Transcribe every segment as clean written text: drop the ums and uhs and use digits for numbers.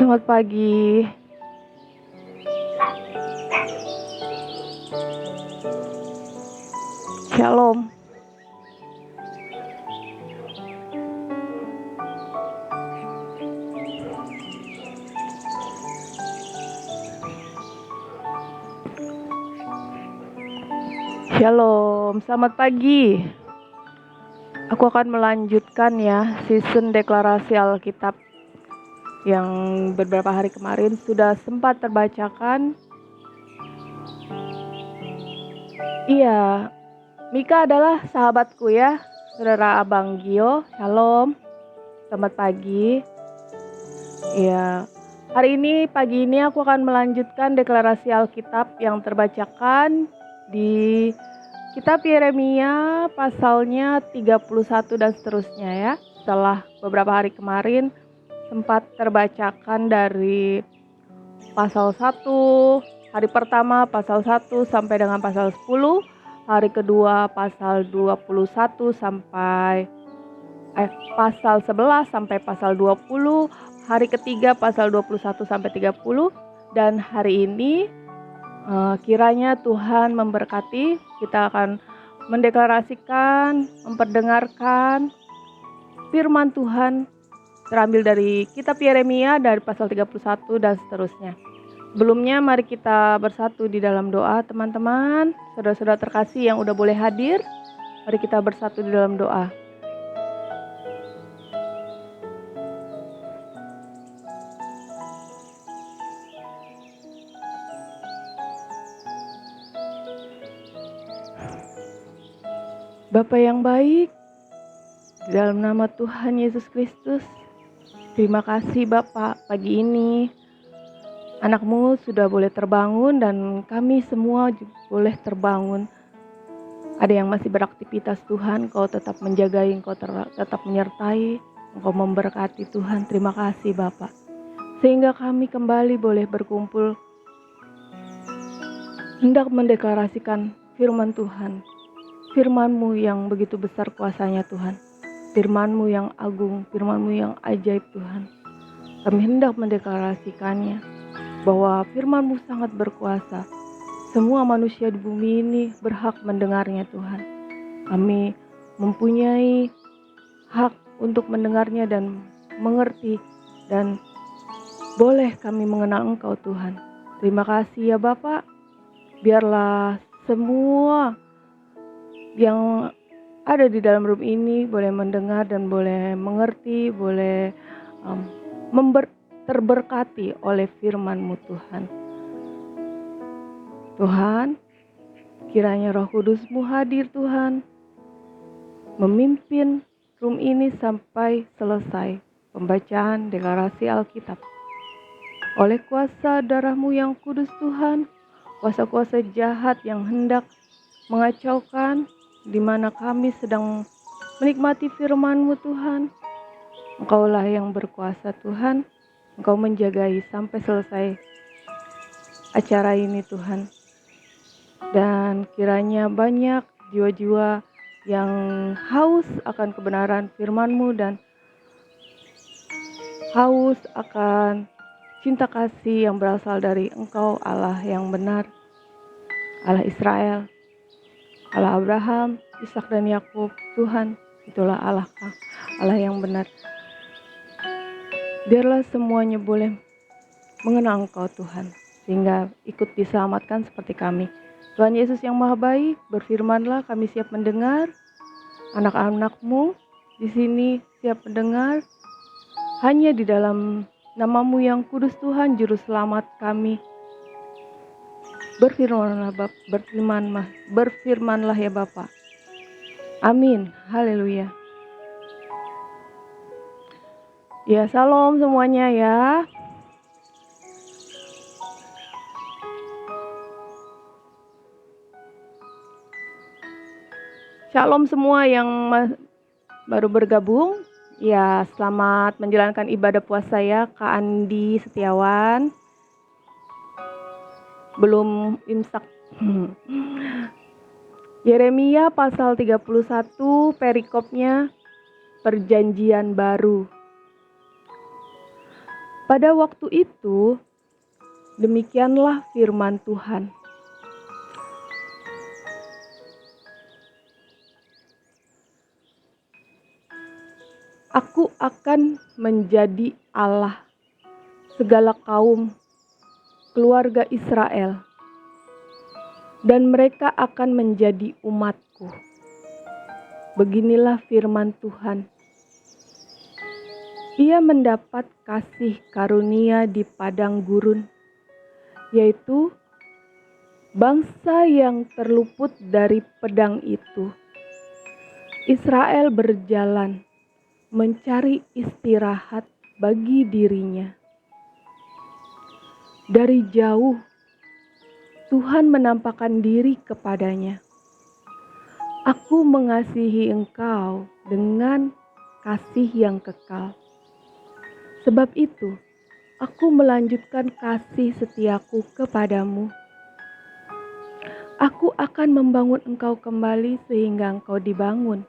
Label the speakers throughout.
Speaker 1: Selamat pagi. Shalom. Shalom, selamat pagi. Aku akan melanjutkan ya season deklarasi Alkitab yang beberapa hari kemarin sudah sempat terbacakan. Iya, Mika adalah sahabatku ya, saudara Abang Gio. Shalom, selamat pagi. Iya, hari ini pagi ini aku akan melanjutkan deklarasi Alkitab yang terbacakan di Kitab Yeremia pasalnya 31 dan seterusnya ya. Setelah beberapa hari kemarin sempat terbacakan dari pasal 1, hari pertama pasal 1 sampai dengan pasal 10, hari kedua pasal 21 sampai pasal 11 sampai pasal 20, hari ketiga pasal 21 sampai 30, dan hari ini kiranya Tuhan memberkati. Kita akan mendeklarasikan, memperdengarkan firman Tuhan terambil dari kitab Yeremia dari pasal 31 dan seterusnya. Sebelumnya mari kita bersatu di dalam doa teman-teman, saudara-saudara terkasih yang udah boleh hadir. Mari kita bersatu di dalam doa. Bapa yang baik, di dalam nama Tuhan Yesus Kristus, terima kasih Bapak, pagi ini anak-Mu sudah boleh terbangun dan kami semua juga boleh terbangun. Ada yang masih beraktivitas Tuhan, Kau tetap menjagai, Kau tetap menyertai, Engkau memberkati Tuhan. Terima kasih Bapak, sehingga kami kembali boleh berkumpul hendak mendeklarasikan firman Tuhan. Firman-Mu yang begitu besar kuasanya Tuhan, firman-Mu yang agung, firman-Mu yang ajaib Tuhan. Kami hendak mendeklarasikannya bahwa firman-Mu sangat berkuasa. Semua manusia di bumi ini berhak mendengarnya Tuhan. Kami mempunyai hak untuk mendengarnya dan mengerti, dan boleh kami mengenal Engkau Tuhan. Terima kasih ya Bapak. Biarlah semua yang ada di dalam room ini boleh mendengar dan boleh mengerti, boleh terberkati oleh firman-Mu Tuhan. Tuhan, kiranya Roh Kudus-Mu hadir Tuhan, memimpin room ini sampai selesai pembacaan deklarasi Alkitab. Oleh kuasa darah-Mu yang kudus Tuhan, kuasa-kuasa jahat yang hendak mengacaukan di mana kami sedang menikmati firman-Mu Tuhan, Engkaulah yang berkuasa Tuhan. Engkau menjagai sampai selesai acara ini Tuhan. Dan kiranya banyak jiwa-jiwa yang haus akan kebenaran firman-Mu dan haus akan cinta kasih yang berasal dari Engkau, Allah yang benar, Allah Israel, Allah Abraham, Ishak dan Yakub. Tuhan, itulah Allah yang benar. Biarlah semuanya boleh mengenal Engkau Tuhan, sehingga ikut diselamatkan seperti kami. Tuhan Yesus yang Maha Baik, berfirmanlah, kami siap mendengar. Anak-anak-Mu di sini siap mendengar. Hanya di dalam nama-Mu yang kudus Tuhan, Juru Selamat kami. Berfirmanlah ya Bapa. Amin. Haleluya. Ya, salam semuanya ya. Shalom semua yang baru bergabung. Ya, selamat menjalankan ibadah puasa ya, Kak Andi Setiawan. Belum imsak. Yeremia pasal 31, perikopnya perjanjian baru. Pada waktu itu, demikianlah firman Tuhan. Aku akan menjadi Allah segala kaum keluarga Israel, dan mereka akan menjadi umatku. Beginilah firman Tuhan. Ia mendapat kasih karunia di padang gurun, yaitu bangsa yang terluput dari pedang itu. Israel berjalan mencari istirahat bagi dirinya. Dari jauh, Tuhan menampakkan diri kepadanya. Aku mengasihi engkau dengan kasih yang kekal. Sebab itu, aku melanjutkan kasih setiaku kepadamu. Aku akan membangun engkau kembali sehingga engkau dibangun.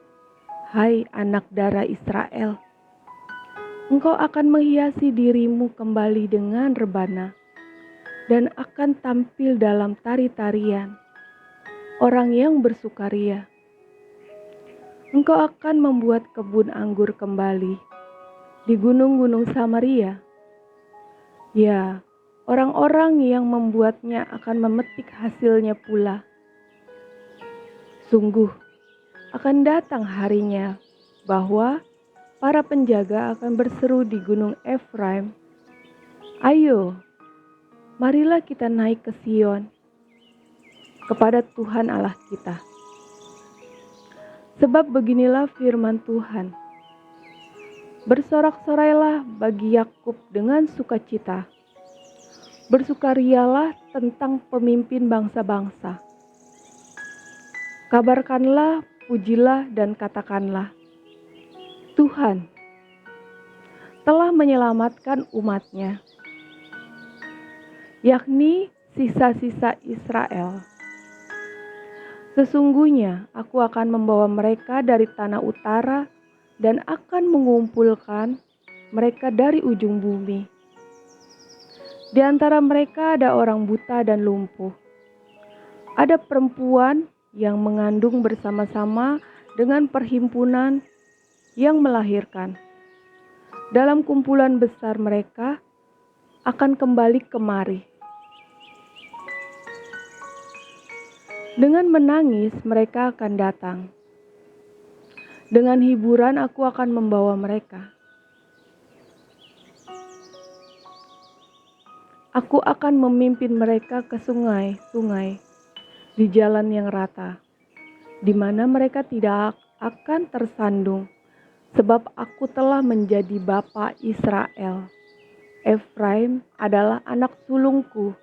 Speaker 1: Hai anak darah Israel, engkau akan menghiasi dirimu kembali dengan rebana dan akan tampil dalam tari-tarian orang yang bersukaria. Engkau akan membuat kebun anggur kembali di gunung-gunung Samaria. Ya, orang-orang yang membuatnya akan memetik hasilnya pula. Sungguh, akan datang harinya bahwa para penjaga akan berseru di gunung Efraim, "Ayo, marilah kita naik ke Sion, kepada Tuhan Allah kita." Sebab beginilah firman Tuhan, bersorak-sorailah bagi Yakub dengan sukacita, bersukarialah tentang pemimpin bangsa-bangsa. Kabarkanlah, pujilah dan katakanlah, Tuhan telah menyelamatkan umatnya, yakni sisa-sisa Israel. Sesungguhnya aku akan membawa mereka dari tanah utara dan akan mengumpulkan mereka dari ujung bumi. Di antara mereka ada orang buta dan lumpuh. Ada perempuan yang mengandung bersama-sama dengan perhimpunan yang melahirkan. Dalam kumpulan besar mereka akan kembali kemari. Dengan menangis mereka akan datang. Dengan hiburan aku akan membawa mereka. Aku akan memimpin mereka ke sungai-sungai di jalan yang rata, di mana mereka tidak akan tersandung, sebab aku telah menjadi bapa Israel. Efraim adalah anak sulungku.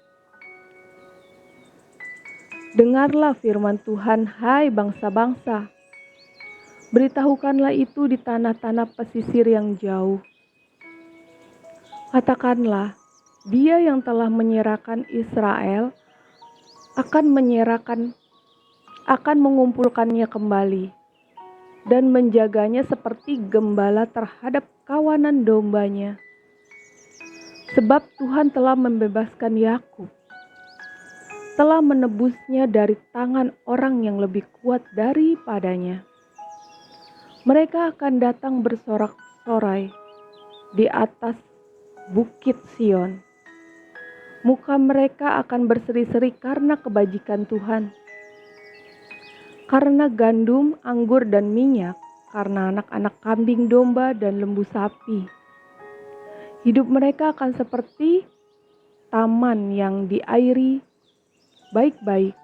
Speaker 1: Dengarlah firman Tuhan, hai bangsa-bangsa. Beritahukanlah itu di tanah-tanah pesisir yang jauh. Katakanlah, Dia yang telah menyerahkan Israel akan mengumpulkannya kembali dan menjaganya seperti gembala terhadap kawanan dombanya. Sebab Tuhan telah membebaskan Yakub, telah menebusnya dari tangan orang yang lebih kuat daripadanya. Mereka akan datang bersorak-sorai di atas bukit Sion. Muka mereka akan berseri-seri karena kebajikan Tuhan. Karena gandum, anggur, dan minyak, karena anak-anak kambing domba dan lembu sapi. Hidup mereka akan seperti taman yang diairi baik-baik.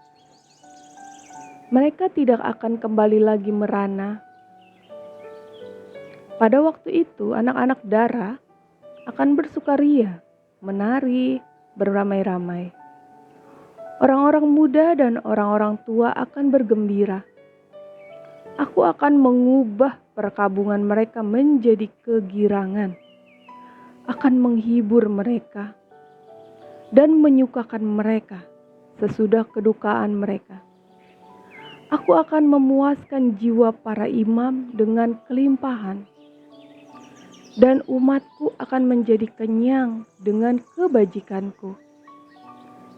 Speaker 1: Mereka tidak akan kembali lagi merana. Pada waktu itu anak-anak darah akan bersukaria, menari, beramai-ramai. Orang-orang muda dan orang-orang tua akan bergembira. Aku akan mengubah perkabungan mereka menjadi kegirangan, akan menghibur mereka dan menyukakan mereka sesudah kedukaan mereka. Aku akan memuaskan jiwa para imam dengan kelimpahan. dan umatku akan menjadi kenyang dengan kebajikanku.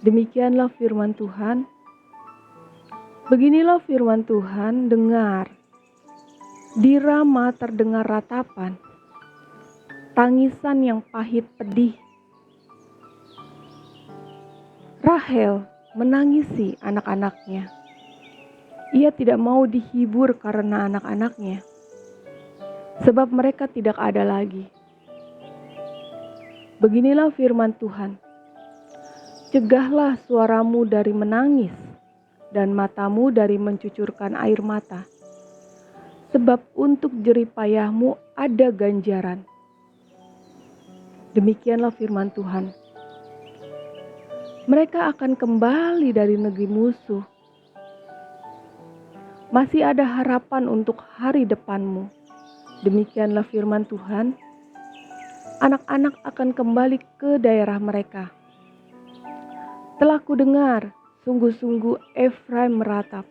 Speaker 1: Demikianlah firman Tuhan. Beginilah firman Tuhan, dengar. Di Rama terdengar ratapan, tangisan yang pahit pedih. Rahel menangisi anak-anaknya. Ia tidak mau dihibur karena anak-anaknya, sebab mereka tidak ada lagi. Beginilah firman Tuhan. Cegahlah suaramu dari menangis dan matamu dari mencucurkan air mata. Sebab untuk jerih payahmu ada ganjaran. Demikianlah firman Tuhan. Mereka akan kembali dari negeri musuh. Masih ada harapan untuk hari depanmu. Demikianlah firman Tuhan. Anak-anak akan kembali ke daerah mereka. Telah kudengar, sungguh-sungguh Efraim meratap.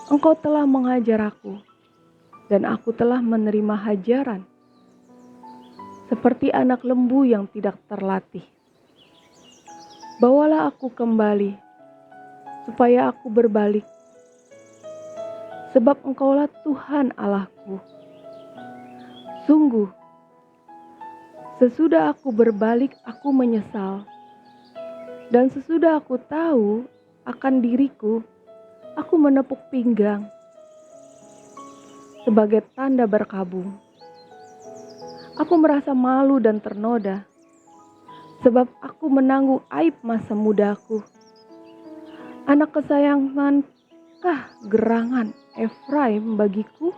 Speaker 1: Engkau telah menghajar aku, dan aku telah menerima hajaran, seperti anak lembu yang tidak terlatih. Bawalah aku kembali, supaya aku berbalik, sebab Engkaulah Tuhan Allahku. Sungguh, sesudah aku berbalik, aku menyesal. Dan sesudah aku tahu akan diriku, aku menepuk pinggang sebagai tanda berkabung. Aku merasa malu dan ternoda, sebab aku menanggung aib masa mudaku. Anak kesayangankah gerangan Efraim bagiku,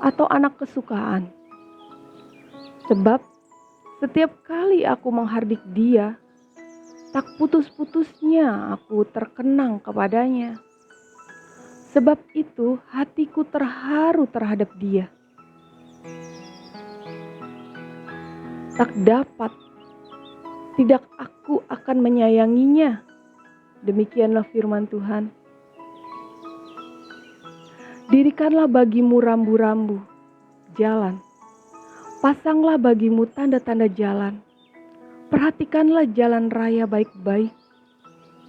Speaker 1: atau anak kesukaan? Sebab setiap kali aku menghardik dia, tak putus-putusnya aku terkenang kepadanya. Sebab itu hatiku terharu terhadap dia. Tak dapat, tidak aku akan menyayanginya. Demikianlah firman Tuhan. Dirikanlah bagimu rambu-rambu jalan. Pasanglah bagimu tanda-tanda jalan. Perhatikanlah jalan raya baik-baik,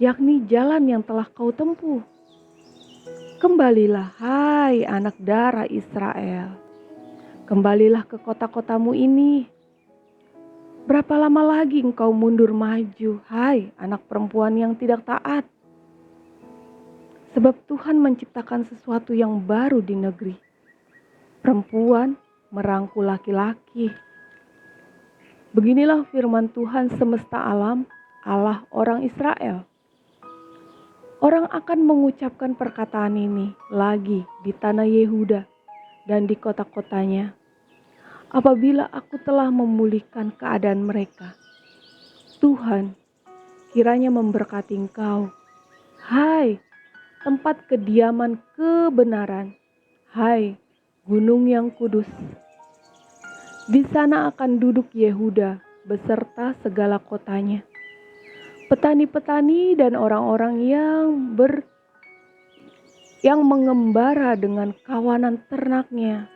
Speaker 1: yakni jalan yang telah kau tempuh. Kembalilah, hai anak darah Israel. Kembalilah ke kota-kotamu ini. Berapa lama lagi engkau mundur maju, hai anak perempuan yang tidak taat? Sebab Tuhan menciptakan sesuatu yang baru di negeri. Perempuan merangkul laki-laki. Beginilah firman Tuhan semesta alam, Allah orang Israel. Orang akan mengucapkan perkataan ini lagi di tanah Yehuda dan di kota-kotanya, apabila aku telah memulihkan keadaan mereka. Tuhan, kiranya memberkati engkau, hai tempat kediaman kebenaran, hai gunung yang kudus. Di sana akan duduk Yehuda beserta segala kotanya, petani-petani dan orang-orang yang mengembara dengan kawanan ternaknya.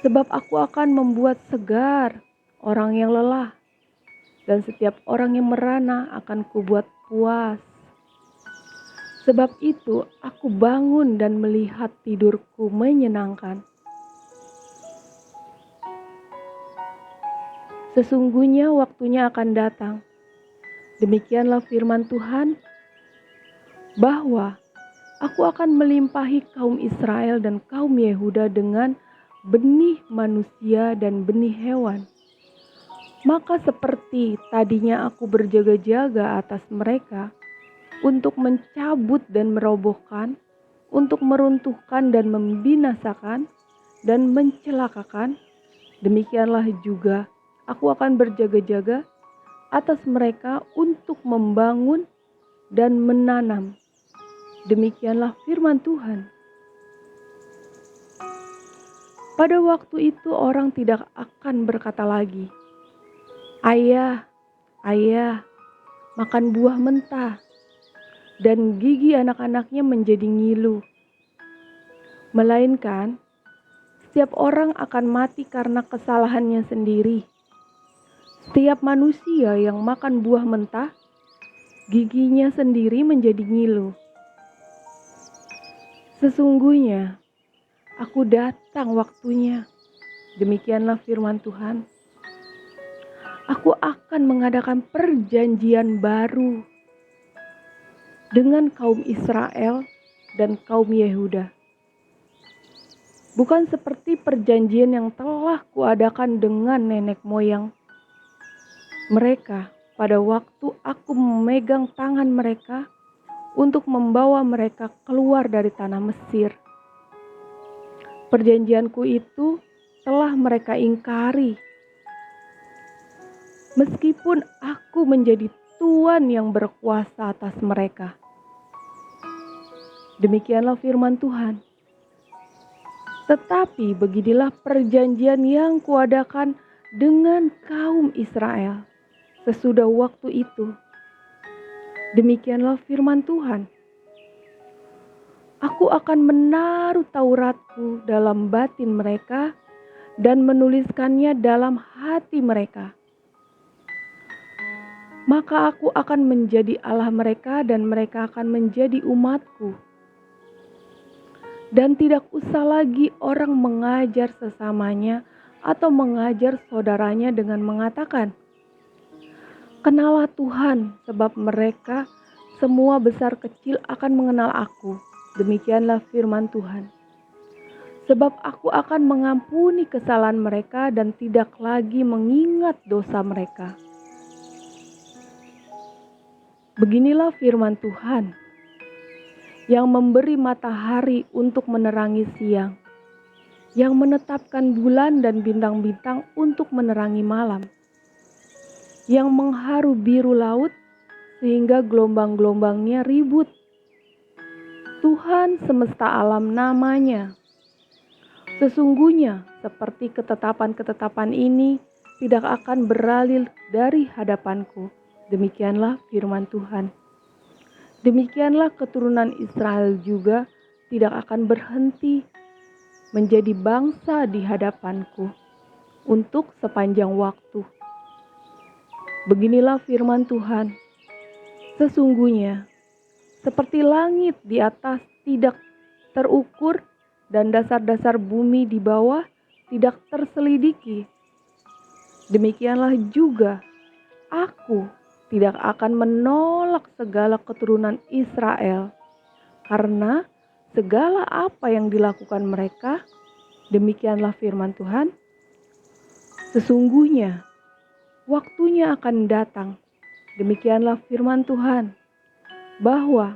Speaker 1: Sebab aku akan membuat segar orang yang lelah, dan setiap orang yang merana akan kubuat puas. Sebab itu aku bangun dan melihat tidurku menyenangkan. Sesungguhnya waktunya akan datang, demikianlah firman Tuhan, bahwa aku akan melimpahi kaum Israel dan kaum Yehuda dengan benih manusia dan benih hewan. Maka seperti tadinya aku berjaga-jaga atas mereka untuk mencabut dan merobohkan, untuk meruntuhkan dan membinasakan dan mencelakakan, demikianlah juga aku akan berjaga-jaga atas mereka untuk membangun dan menanam. Demikianlah firman Tuhan. Pada waktu itu orang tidak akan berkata lagi, "Ayah, ayah, makan buah mentah," dan gigi anak-anaknya menjadi ngilu. Melainkan, Setiap orang akan mati karena kesalahannya sendiri. Setiap manusia yang makan buah mentah, giginya sendiri menjadi ngilu. Sesungguhnya, aku datang waktunya. Demikianlah firman Tuhan. Aku akan mengadakan perjanjian baru dengan kaum Israel dan kaum Yehuda. Bukan seperti perjanjian yang telah kuadakan dengan nenek moyang mereka pada waktu aku memegang tangan mereka untuk membawa mereka keluar dari tanah Mesir. Perjanjianku itu telah mereka ingkari. Meskipun aku menjadi Tuhan yang berkuasa atas mereka. Demikianlah firman Tuhan. Tetapi beginilah perjanjian yang kuadakan dengan kaum Israel sesudah waktu itu. Demikianlah firman Tuhan. Aku akan menaruh Tauratku dalam batin mereka dan menuliskannya dalam hati mereka. Maka aku akan menjadi Allah mereka dan mereka akan menjadi umatku. Dan tidak usah lagi orang mengajar sesamanya atau mengajar saudaranya dengan mengatakan, "Kenalah Tuhan, sebab mereka semua besar kecil akan mengenal aku." Demikianlah firman Tuhan. Sebab aku akan mengampuni kesalahan mereka dan tidak lagi mengingat dosa mereka. Beginilah firman Tuhan, yang memberi matahari untuk menerangi siang, yang menetapkan bulan dan bintang-bintang untuk menerangi malam, yang mengharu biru laut sehingga gelombang-gelombangnya ribut. Tuhan semesta alam namanya. Sesungguhnya seperti ketetapan-ketetapan ini tidak akan beralih dari hadapanku. Demikianlah firman Tuhan. Demikianlah keturunan Israel juga tidak akan berhenti menjadi bangsa di hadapanku untuk sepanjang waktu. Beginilah firman Tuhan. Sesungguhnya seperti langit di atas tidak terukur dan dasar-dasar bumi di bawah tidak terselidiki, demikianlah juga aku tidak akan menolak segala keturunan Israel, karena segala apa yang dilakukan mereka, demikianlah firman Tuhan, sesungguhnya waktunya akan datang, demikianlah firman Tuhan, bahwa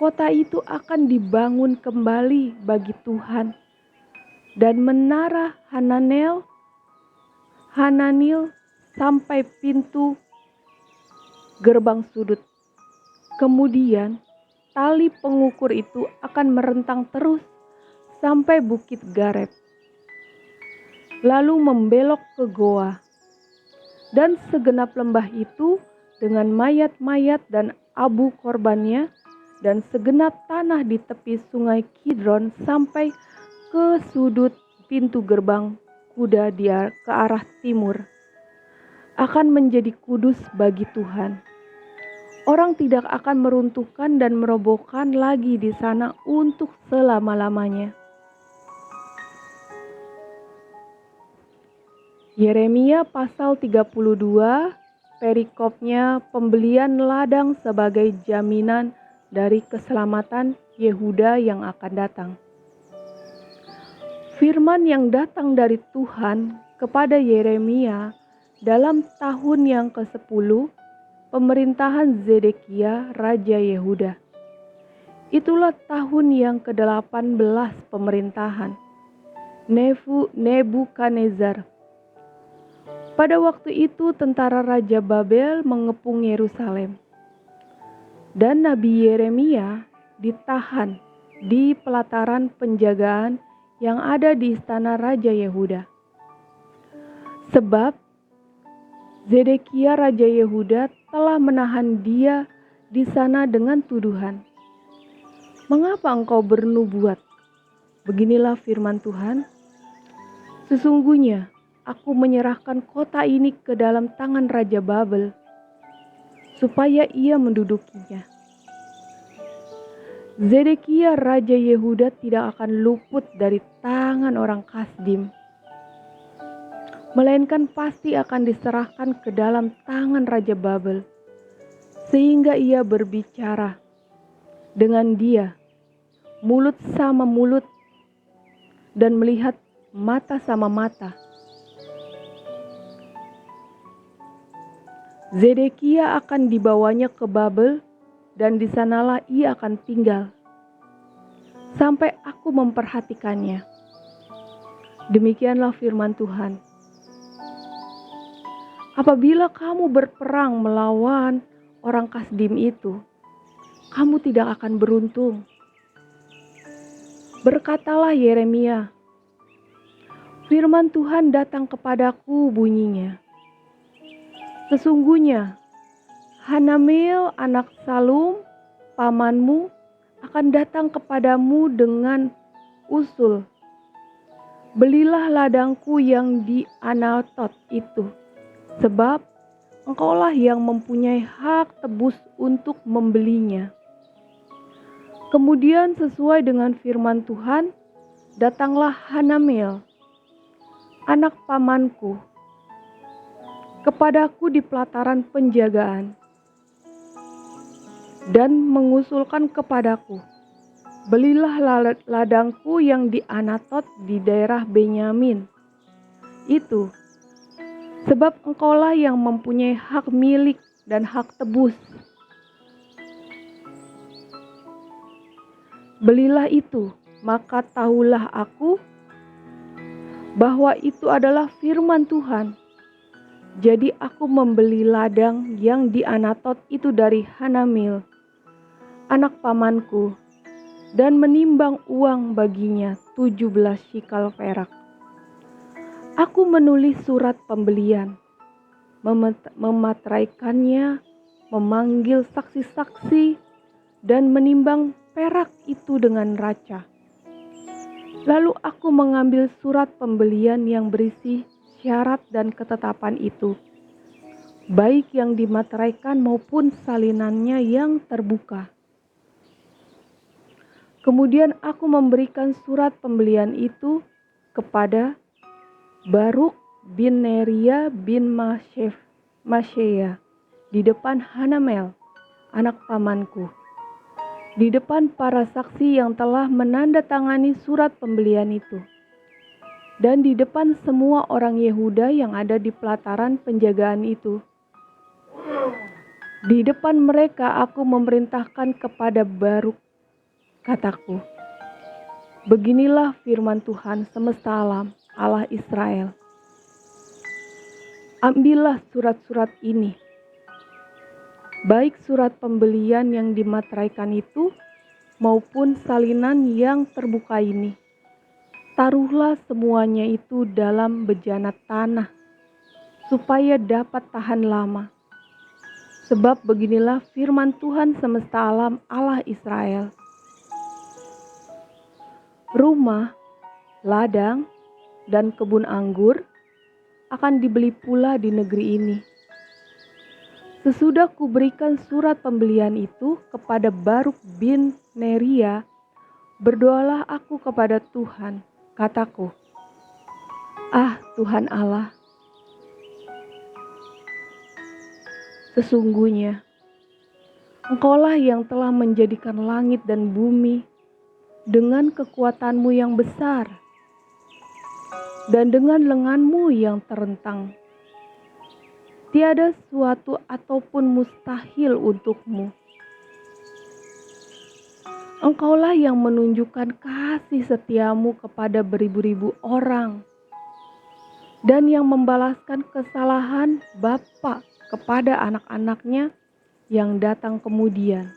Speaker 1: kota itu akan dibangun kembali bagi Tuhan, dan menara Hananil sampai pintu gerbang sudut. Kemudian tali pengukur itu akan merentang terus sampai bukit Gareb, lalu membelok ke goa. Dan segenap lembah itu dengan mayat-mayat dan abu korbannya, dan segenap tanah di tepi sungai Kidron sampai ke sudut pintu gerbang kuda ke arah timur, akan menjadi kudus bagi Tuhan. Orang tidak akan meruntuhkan dan merobohkan lagi di sana untuk selama-lamanya. Yeremia pasal 32, perikopnya pembelian ladang sebagai jaminan dari keselamatan Yehuda yang akan datang. Firman yang datang dari Tuhan kepada Yeremia dalam tahun yang ke-10 pemerintahan Zedekia Raja Yehuda. Itulah tahun yang ke-18 pemerintahan Nebukadnezar. Pada waktu itu tentara Raja Babel mengepung Yerusalem. Dan Nabi Yeremia ditahan di pelataran penjagaan yang ada di istana Raja Yehuda. Sebab Zedekia Raja Yehuda telah menahan dia di sana dengan tuduhan. "Mengapa engkau bernubuat? Beginilah firman Tuhan. Sesungguhnya aku menyerahkan kota ini ke dalam tangan Raja Babel, supaya ia mendudukinya. Zedekia Raja Yehuda tidak akan luput dari tangan orang Kasdim, melainkan pasti akan diserahkan ke dalam tangan Raja Babel, sehingga ia berbicara dengan dia, mulut sama mulut, dan melihat mata sama mata. Zedekia akan dibawanya ke Babel, dan di sanalah ia akan tinggal, sampai aku memperhatikannya. Demikianlah firman Tuhan. Apabila kamu berperang melawan orang Kasdim itu, kamu tidak akan beruntung. Berkatalah Yeremia, firman Tuhan datang kepadaku bunyinya. Sesungguhnya Hanamel anak Salum, pamanmu, akan datang kepadamu dengan usul, belilah ladangku yang di Anatot itu, sebab engkaulah yang mempunyai hak tebus untuk membelinya. Kemudian sesuai dengan firman Tuhan, datanglah Hanamel, anak pamanku, kepadaku di pelataran penjagaan, dan mengusulkan kepadaku, belilah ladangku yang di Anatot di daerah Benyamin itu, sebab engkaulah yang mempunyai hak milik dan hak tebus. Belilah itu, maka tahulah aku bahwa itu adalah firman Tuhan. Jadi aku membeli ladang yang di Anatot itu dari Hanamel, anak pamanku, dan menimbang uang baginya 17 shikal perak. Aku menulis surat pembelian, memateraikannya, memanggil saksi-saksi, dan menimbang perak itu dengan raca. Lalu aku mengambil surat pembelian yang berisi syarat dan ketetapan itu, baik yang dimateraikan maupun salinannya yang terbuka. Kemudian aku memberikan surat pembelian itu kepada Baruk bin Neria bin Masheya di depan Hanamel, anak pamanku, di depan para saksi yang telah menandatangani surat pembelian itu, dan di depan semua orang Yehuda yang ada di pelataran penjagaan itu. Di depan mereka aku memerintahkan kepada Baruk, kataku, beginilah firman Tuhan semesta alam, Allah Israel. Ambillah surat-surat ini, baik surat pembelian yang dimateraikan itu maupun salinan yang terbuka ini. Taruhlah semuanya itu dalam bejana tanah, supaya dapat tahan lama. Sebab beginilah firman Tuhan semesta alam, Allah Israel. Rumah, ladang, dan kebun anggur akan dibeli pula di negeri ini. Sesudah kuberikan surat pembelian itu kepada Baruk bin Neria, berdoalah aku kepada Tuhan, kataku, ah Tuhan Allah, sesungguhnya Engkaulah yang telah menjadikan langit dan bumi dengan kekuatanmu yang besar dan dengan lenganmu yang terentang. Tiada suatu ataupun mustahil untukmu. Engkaulah yang menunjukkan kasih setiamu kepada beribu-ribu orang dan yang membalaskan kesalahan bapa kepada anak-anaknya yang datang kemudian.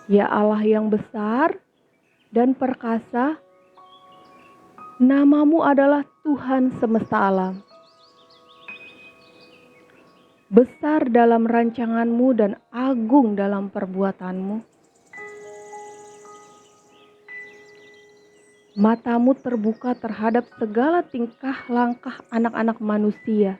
Speaker 1: Ya Allah yang besar dan perkasa, namamu adalah Tuhan semesta alam. Besar dalam rancanganmu dan agung dalam perbuatanmu. Matamu terbuka terhadap segala tingkah langkah anak-anak manusia,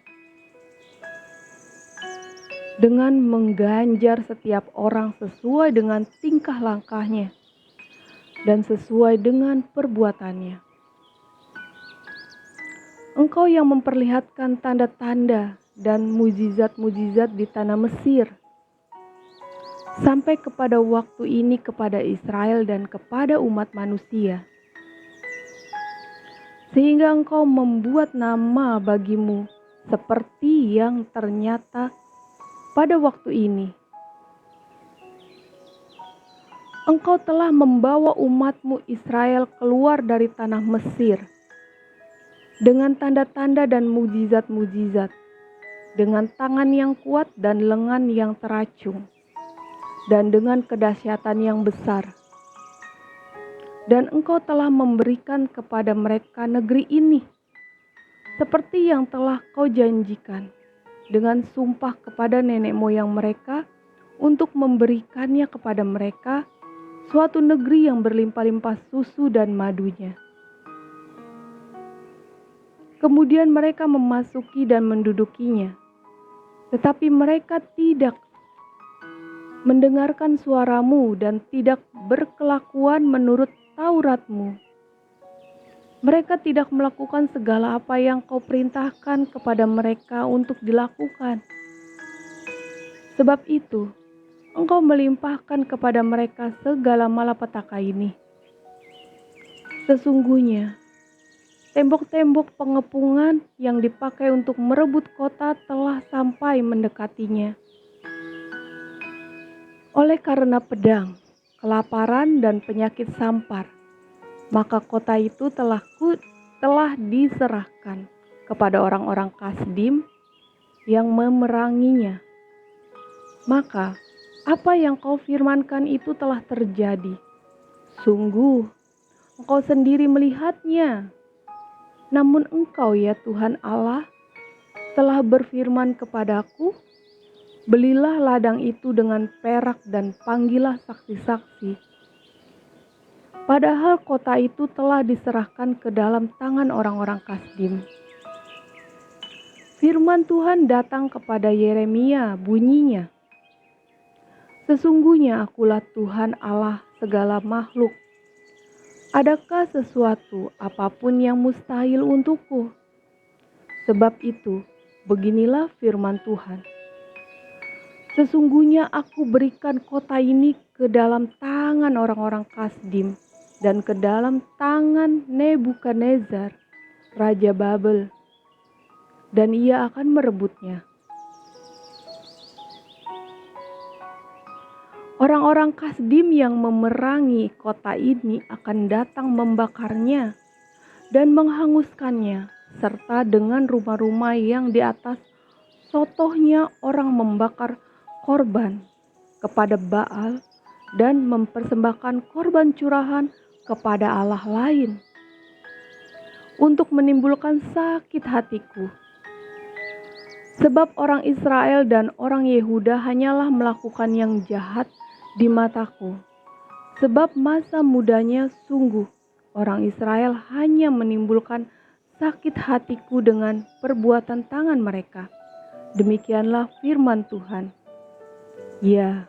Speaker 1: dengan mengganjar setiap orang sesuai dengan tingkah langkahnya dan sesuai dengan perbuatannya. Engkau yang memperlihatkan tanda-tanda dan mujizat-mujizat di tanah Mesir, sampai kepada waktu ini kepada Israel dan kepada umat manusia, sehingga engkau membuat nama bagimu seperti yang ternyata pada waktu ini. Engkau telah membawa umatmu Israel keluar dari tanah Mesir dengan tanda-tanda dan mujizat-mujizat, dengan tangan yang kuat dan lengan yang teracung, dan dengan kedahsyatan yang besar. Dan engkau telah memberikan kepada mereka negeri ini, seperti yang telah kau janjikan dengan sumpah kepada nenek moyang mereka untuk memberikannya kepada mereka, suatu negeri yang berlimpah-limpah susu dan madunya. Kemudian mereka memasuki dan mendudukinya, tetapi mereka tidak mendengarkan suaramu dan tidak berkelakuan menurut Tauratmu. Mereka tidak melakukan segala apa yang kau perintahkan kepada mereka untuk dilakukan. Sebab itu, engkau melimpahkan kepada mereka segala malapetaka ini. Sesungguhnya, tembok-tembok pengepungan yang dipakai untuk merebut kota telah sampai mendekatinya. Oleh karena pedang, kelaparan, dan penyakit sampar, maka kota itu telah diserahkan kepada orang-orang Kasdim yang memeranginya. Maka apa yang kau firmankan itu telah terjadi. Sungguh, engkau sendiri melihatnya. Namun engkau ya Tuhan Allah telah berfirman kepadaku, belilah ladang itu dengan perak dan panggillah saksi-saksi. Padahal kota itu telah diserahkan ke dalam tangan orang-orang Kasdim. Firman Tuhan datang kepada Yeremia, bunyinya, sesungguhnya akulah Tuhan Allah segala makhluk. Adakah sesuatu apapun yang mustahil untukku? Sebab itu, beginilah firman Tuhan. Sesungguhnya aku berikan kota ini ke dalam tangan orang-orang Kasdim dan ke dalam tangan Nebukadnezar, Raja Babel, dan ia akan merebutnya. Orang-orang Kasdim yang memerangi kota ini akan datang membakarnya dan menghanguskannya, serta dengan rumah-rumah yang di atas sotohnya orang membakar korban kepada Baal dan mempersembahkan korban curahan kepada Allah lain, untuk menimbulkan sakit hatiku. Sebab orang Israel dan orang Yehuda hanyalah melakukan yang jahat di mataku. Sebab masa mudanya sungguh orang Israel hanya menimbulkan sakit hatiku dengan perbuatan tangan mereka. Demikianlah firman Tuhan. Ya,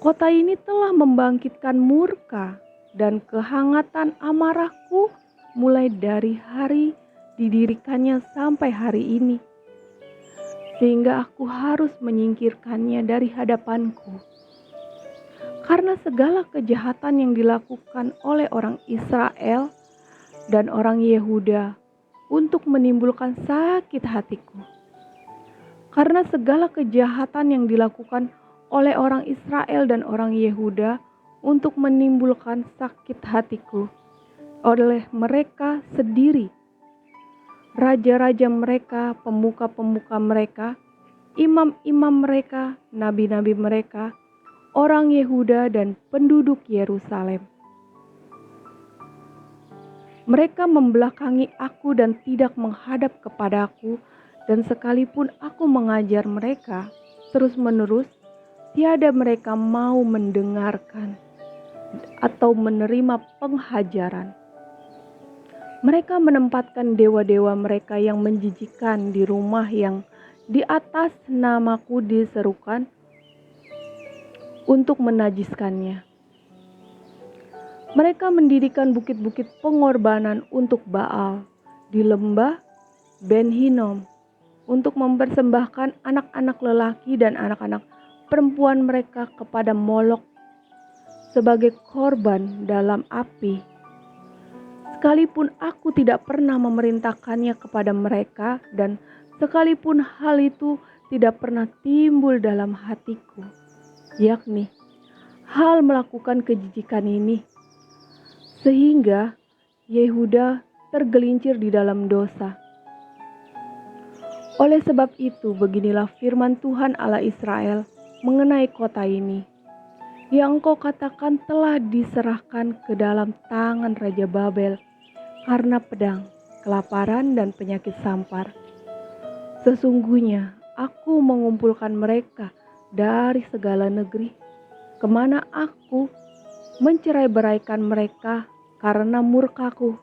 Speaker 1: kota ini telah membangkitkan murka dan kehangatan amarahku mulai dari hari didirikannya sampai hari ini, sehingga aku harus menyingkirkannya dari hadapanku. Karena segala kejahatan yang dilakukan oleh orang Israel dan orang Yehuda untuk menimbulkan sakit hatiku. Karena segala kejahatan yang dilakukan oleh orang Israel dan orang Yehuda untuk menimbulkan sakit hatiku oleh mereka sendiri, raja-raja mereka, pemuka-pemuka mereka, imam-imam mereka, nabi-nabi mereka, orang Yehuda dan penduduk Yerusalem. Mereka membelakangi aku dan tidak menghadap kepadaku, dan sekalipun aku mengajar mereka terus-menerus, tiada mereka mau mendengarkan atau menerima penghajaran. Mereka menempatkan dewa-dewa mereka yang menjijikan di rumah yang di atas namaku diserukan untuk menajiskannya. Mereka mendirikan bukit-bukit pengorbanan untuk Baal di lembah Ben Hinnom untuk mempersembahkan anak-anak lelaki dan anak-anak perempuan mereka kepada Molok sebagai korban dalam api. Sekalipun aku tidak pernah memerintahkannya kepada mereka dan sekalipun hal itu tidak pernah timbul dalam hatiku, yakni hal melakukan kejijikan ini, sehingga Yehuda tergelincir di dalam dosa. Oleh sebab itu, beginilah firman Tuhan Allah Israel mengenai kota ini, yang engkau katakan telah diserahkan ke dalam tangan Raja Babel karena pedang, kelaparan, dan penyakit sampar. Sesungguhnya aku mengumpulkan mereka dari segala negeri, kemana aku mencerai-beraikan mereka karena murkaku.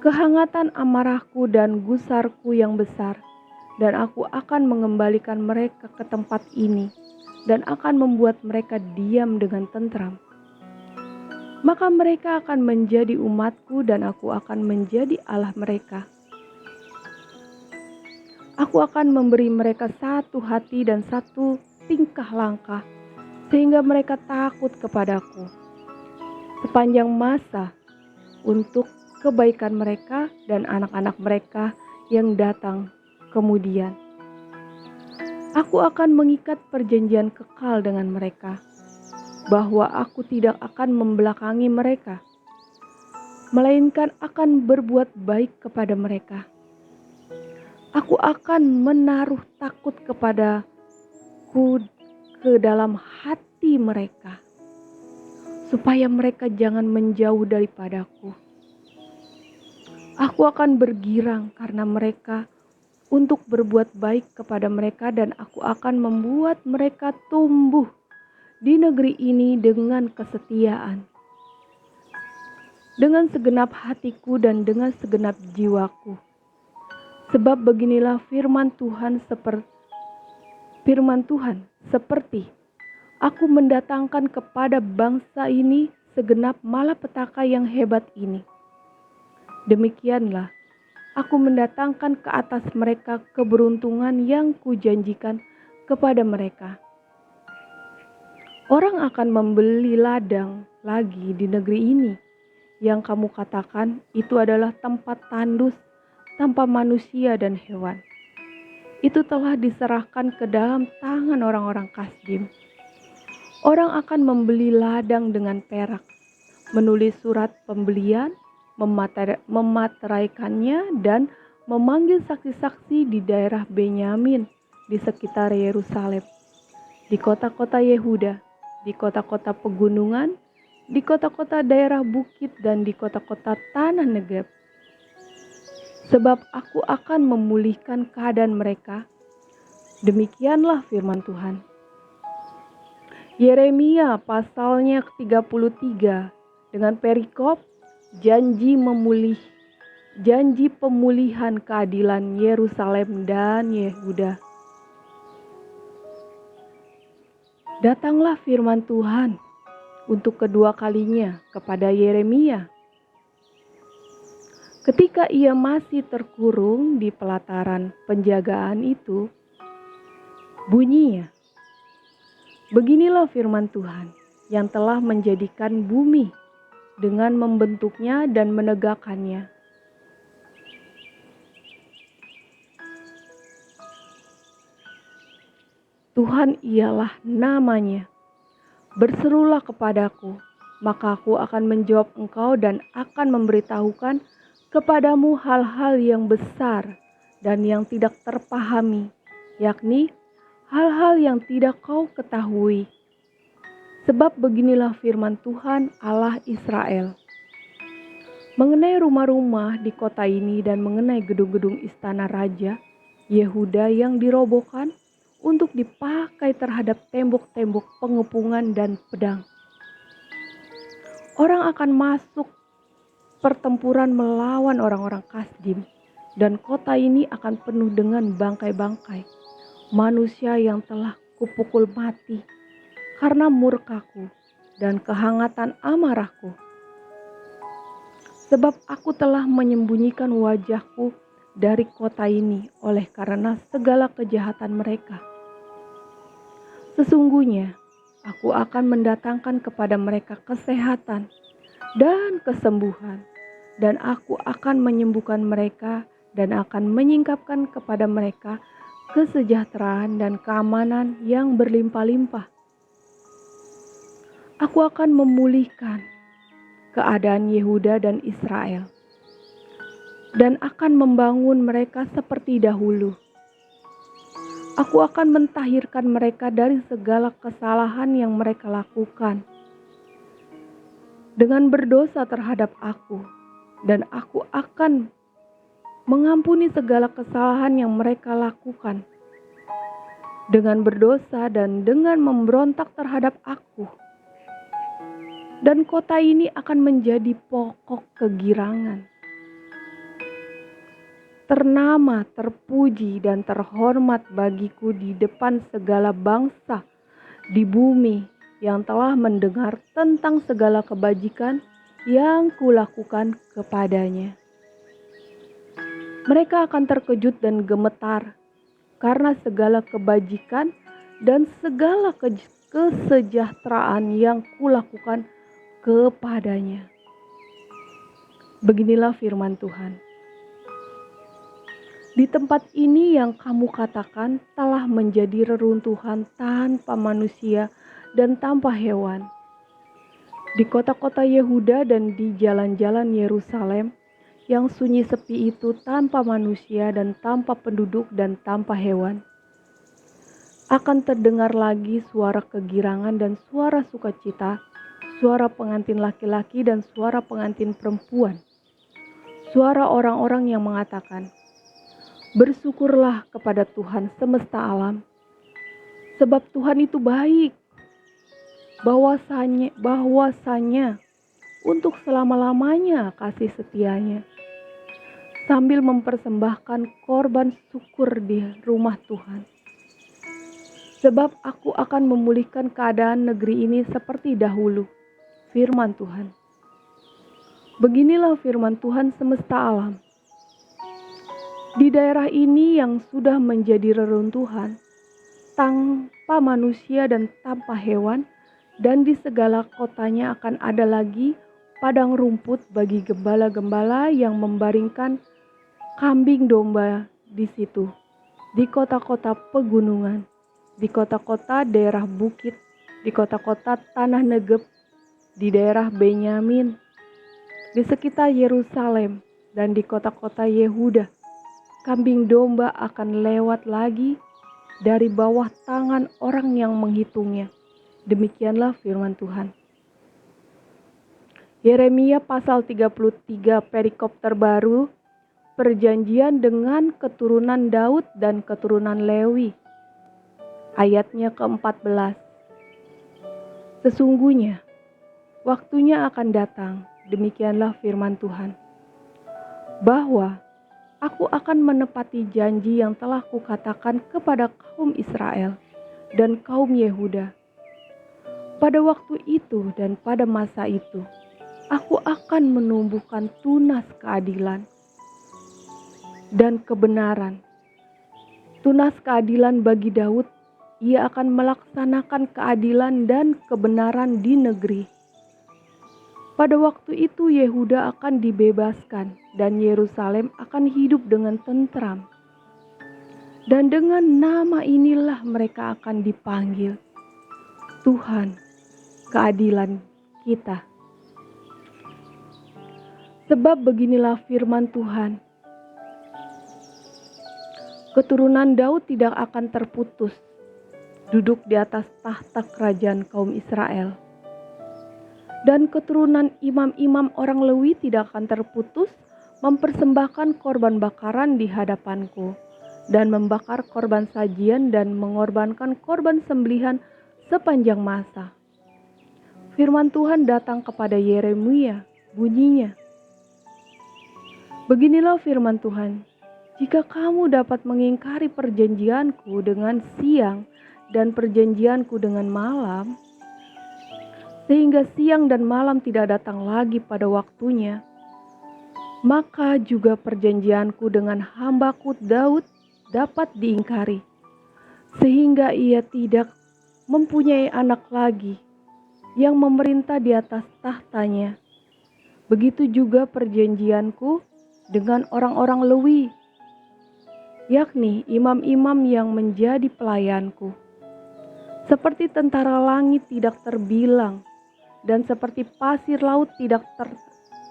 Speaker 1: Kehangatan amarahku dan gusarku yang besar, dan aku akan mengembalikan mereka ke tempat ini, dan akan membuat mereka diam dengan tentram. Maka mereka akan menjadi umatku dan aku akan menjadi Allah mereka. Aku akan memberi mereka satu hati dan satu tingkah langkah, sehingga mereka takut kepadaku sepanjang masa untuk kebaikan mereka dan anak-anak mereka yang datang kemudian. Aku akan mengikat perjanjian kekal dengan mereka, bahwa aku tidak akan membelakangi mereka, melainkan akan berbuat baik kepada mereka. Aku akan menaruh takut kepadaku ke dalam hati mereka, supaya mereka jangan menjauh daripadaku. Aku akan bergirang karena mereka untuk berbuat baik kepada mereka, dan aku akan membuat mereka tumbuh di negeri ini dengan kesetiaan, dengan segenap hatiku dan dengan segenap jiwaku. Sebab beginilah firman Tuhan seperti aku mendatangkan kepada bangsa ini segenap malapetaka yang hebat ini. Demikianlah aku mendatangkan ke atas mereka keberuntungan yang kujanjikan kepada mereka. Orang akan membeli ladang lagi di negeri ini, yang kamu katakan itu adalah tempat tandus tanpa manusia dan hewan. Itu telah diserahkan ke dalam tangan orang-orang Kasdim. Orang akan membeli ladang dengan perak, menulis surat pembelian, memateraikannya, dan memanggil saksi-saksi di daerah Benyamin, di sekitar Yerusalem, di kota-kota Yehuda, di kota-kota pegunungan, di kota-kota daerah bukit, dan di kota-kota tanah Negeb. Sebab aku akan memulihkan keadaan mereka. Demikianlah firman Tuhan. Yeremia pasalnya ke-33 dengan perikop janji pemulihan keadilan Yerusalem dan Yehuda. Datanglah firman Tuhan untuk kedua kalinya kepada Yeremia ketika ia masih terkurung di pelataran penjagaan itu. Bunyinya, beginilah firman Tuhan yang telah menjadikan bumi dengan membentuknya dan menegakkannya. Tuhan ialah namanya. Berserulah kepadaku, maka aku akan menjawab engkau dan akan memberitahukan kepadamu hal-hal yang besar dan yang tidak terpahami, yakni hal-hal yang tidak kau ketahui. Sebab beginilah firman Tuhan Allah Israel. Mengenai rumah-rumah di kota ini dan mengenai gedung-gedung istana raja Yehuda yang dirobohkan untuk dipakai terhadap tembok-tembok pengepungan dan pedang. Orang akan masuk pertempuran melawan orang-orang Kasdim, dan kota ini akan penuh dengan bangkai-bangkai manusia yang telah kupukul mati karena murkaku dan kehangatan amarahku. Sebab aku telah menyembunyikan wajahku dari kota ini oleh karena segala kejahatan mereka. Sesungguhnya aku akan mendatangkan kepada mereka kesehatan dan kesembuhan, dan aku akan menyembuhkan mereka dan akan menyingkapkan kepada mereka kesejahteraan dan keamanan yang berlimpah-limpah. Aku akan memulihkan keadaan Yehuda dan Israel, dan akan membangun mereka seperti dahulu. Aku akan mentahirkan mereka dari segala kesalahan yang mereka lakukan dengan berdosa terhadap aku, dan aku akan mengampuni segala kesalahan yang mereka lakukan dengan berdosa dan dengan memberontak terhadap aku. Dan kota ini akan menjadi pokok kegirangan, ternama, terpuji, dan terhormat bagiku di depan segala bangsa di bumi yang telah mendengar tentang segala kebajikan yang kulakukan kepadanya. Mereka akan terkejut dan gemetar karena segala kebajikan dan segala kesejahteraan yang kulakukan kepadanya. Beginilah firman Tuhan. Di tempat ini yang kamu katakan telah menjadi reruntuhan tanpa manusia dan tanpa hewan. Di kota-kota Yehuda dan di jalan-jalan Yerusalem yang sunyi sepi itu tanpa manusia dan tanpa penduduk dan tanpa hewan, akan terdengar lagi suara kegirangan dan suara sukacita, suara pengantin laki-laki dan suara pengantin perempuan, suara orang-orang yang mengatakan, "Bersyukurlah kepada Tuhan semesta alam, sebab Tuhan itu baik, bahwasanya untuk selama-lamanya kasih setianya." Sambil mempersembahkan korban syukur di rumah Tuhan. Sebab aku akan memulihkan keadaan negeri ini seperti dahulu, firman Tuhan. Beginilah firman Tuhan semesta alam. Di daerah ini yang sudah menjadi reruntuhan, tanpa manusia dan tanpa hewan, dan di segala kotanya akan ada lagi padang rumput bagi gembala-gembala yang membaringkan kambing domba di situ, di kota-kota pegunungan, di kota-kota daerah bukit, di kota-kota tanah Negeb, di daerah Benyamin, di sekitar Yerusalem, dan di kota-kota Yehuda. Kambing domba akan lewat lagi dari bawah tangan orang yang menghitungnya. Demikianlah firman Tuhan. Yeremia pasal 33 perikop terbaru, perjanjian dengan keturunan Daud dan keturunan Lewi. Ayatnya ke-14. Sesungguhnya waktunya akan datang, demikianlah firman Tuhan, bahwa aku akan menepati janji yang telah kukatakan kepada kaum Israel dan kaum Yehuda. Pada waktu itu dan pada masa itu, aku akan menumbuhkan tunas keadilan dan kebenaran. Tunas keadilan bagi Daud, ia akan melaksanakan keadilan dan kebenaran di negeri. Pada waktu itu Yehuda akan dibebaskan dan Yerusalem akan hidup dengan tentram. Dan dengan nama inilah mereka akan dipanggil, Tuhan, keadilan kita. Sebab beginilah firman Tuhan, keturunan Daud tidak akan terputus, duduk di atas tahta kerajaan kaum Israel. Dan keturunan imam-imam orang Lewi tidak akan terputus mempersembahkan korban bakaran di hadapanku, dan membakar korban sajian dan mengorbankan korban sembelihan sepanjang masa. Firman Tuhan datang kepada Yeremia, bunyinya, Beginilah firman Tuhan, jika kamu dapat mengingkari perjanjianku dengan siang dan perjanjianku dengan malam, sehingga siang dan malam tidak datang lagi pada waktunya, maka juga perjanjianku dengan hambaku Daud dapat diingkari, sehingga ia tidak mempunyai anak lagi yang memerintah di atas tahtanya. Begitu juga perjanjianku dengan orang-orang Lewi, yakni imam-imam yang menjadi pelayanku. Seperti tentara langit tidak terbilang, dan seperti pasir laut tidak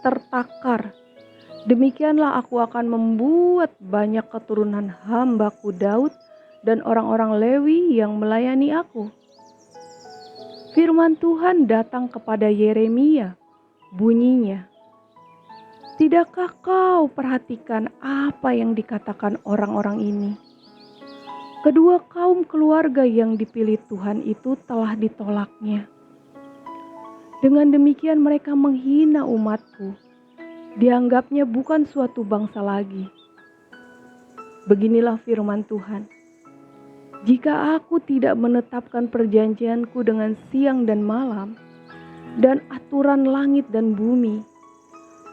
Speaker 1: tertakar, demikianlah aku akan membuat banyak keturunan hambaku Daud dan orang-orang Lewi yang melayani aku. Firman Tuhan datang kepada Yeremia, bunyinya, "Tidakkah kau perhatikan apa yang dikatakan orang-orang ini? Kedua kaum keluarga yang dipilih Tuhan itu telah ditolaknya. Dengan demikian mereka menghina umatku, dianggapnya bukan suatu bangsa lagi." Beginilah firman Tuhan, jika aku tidak menetapkan perjanjianku dengan siang dan malam, dan aturan langit dan bumi,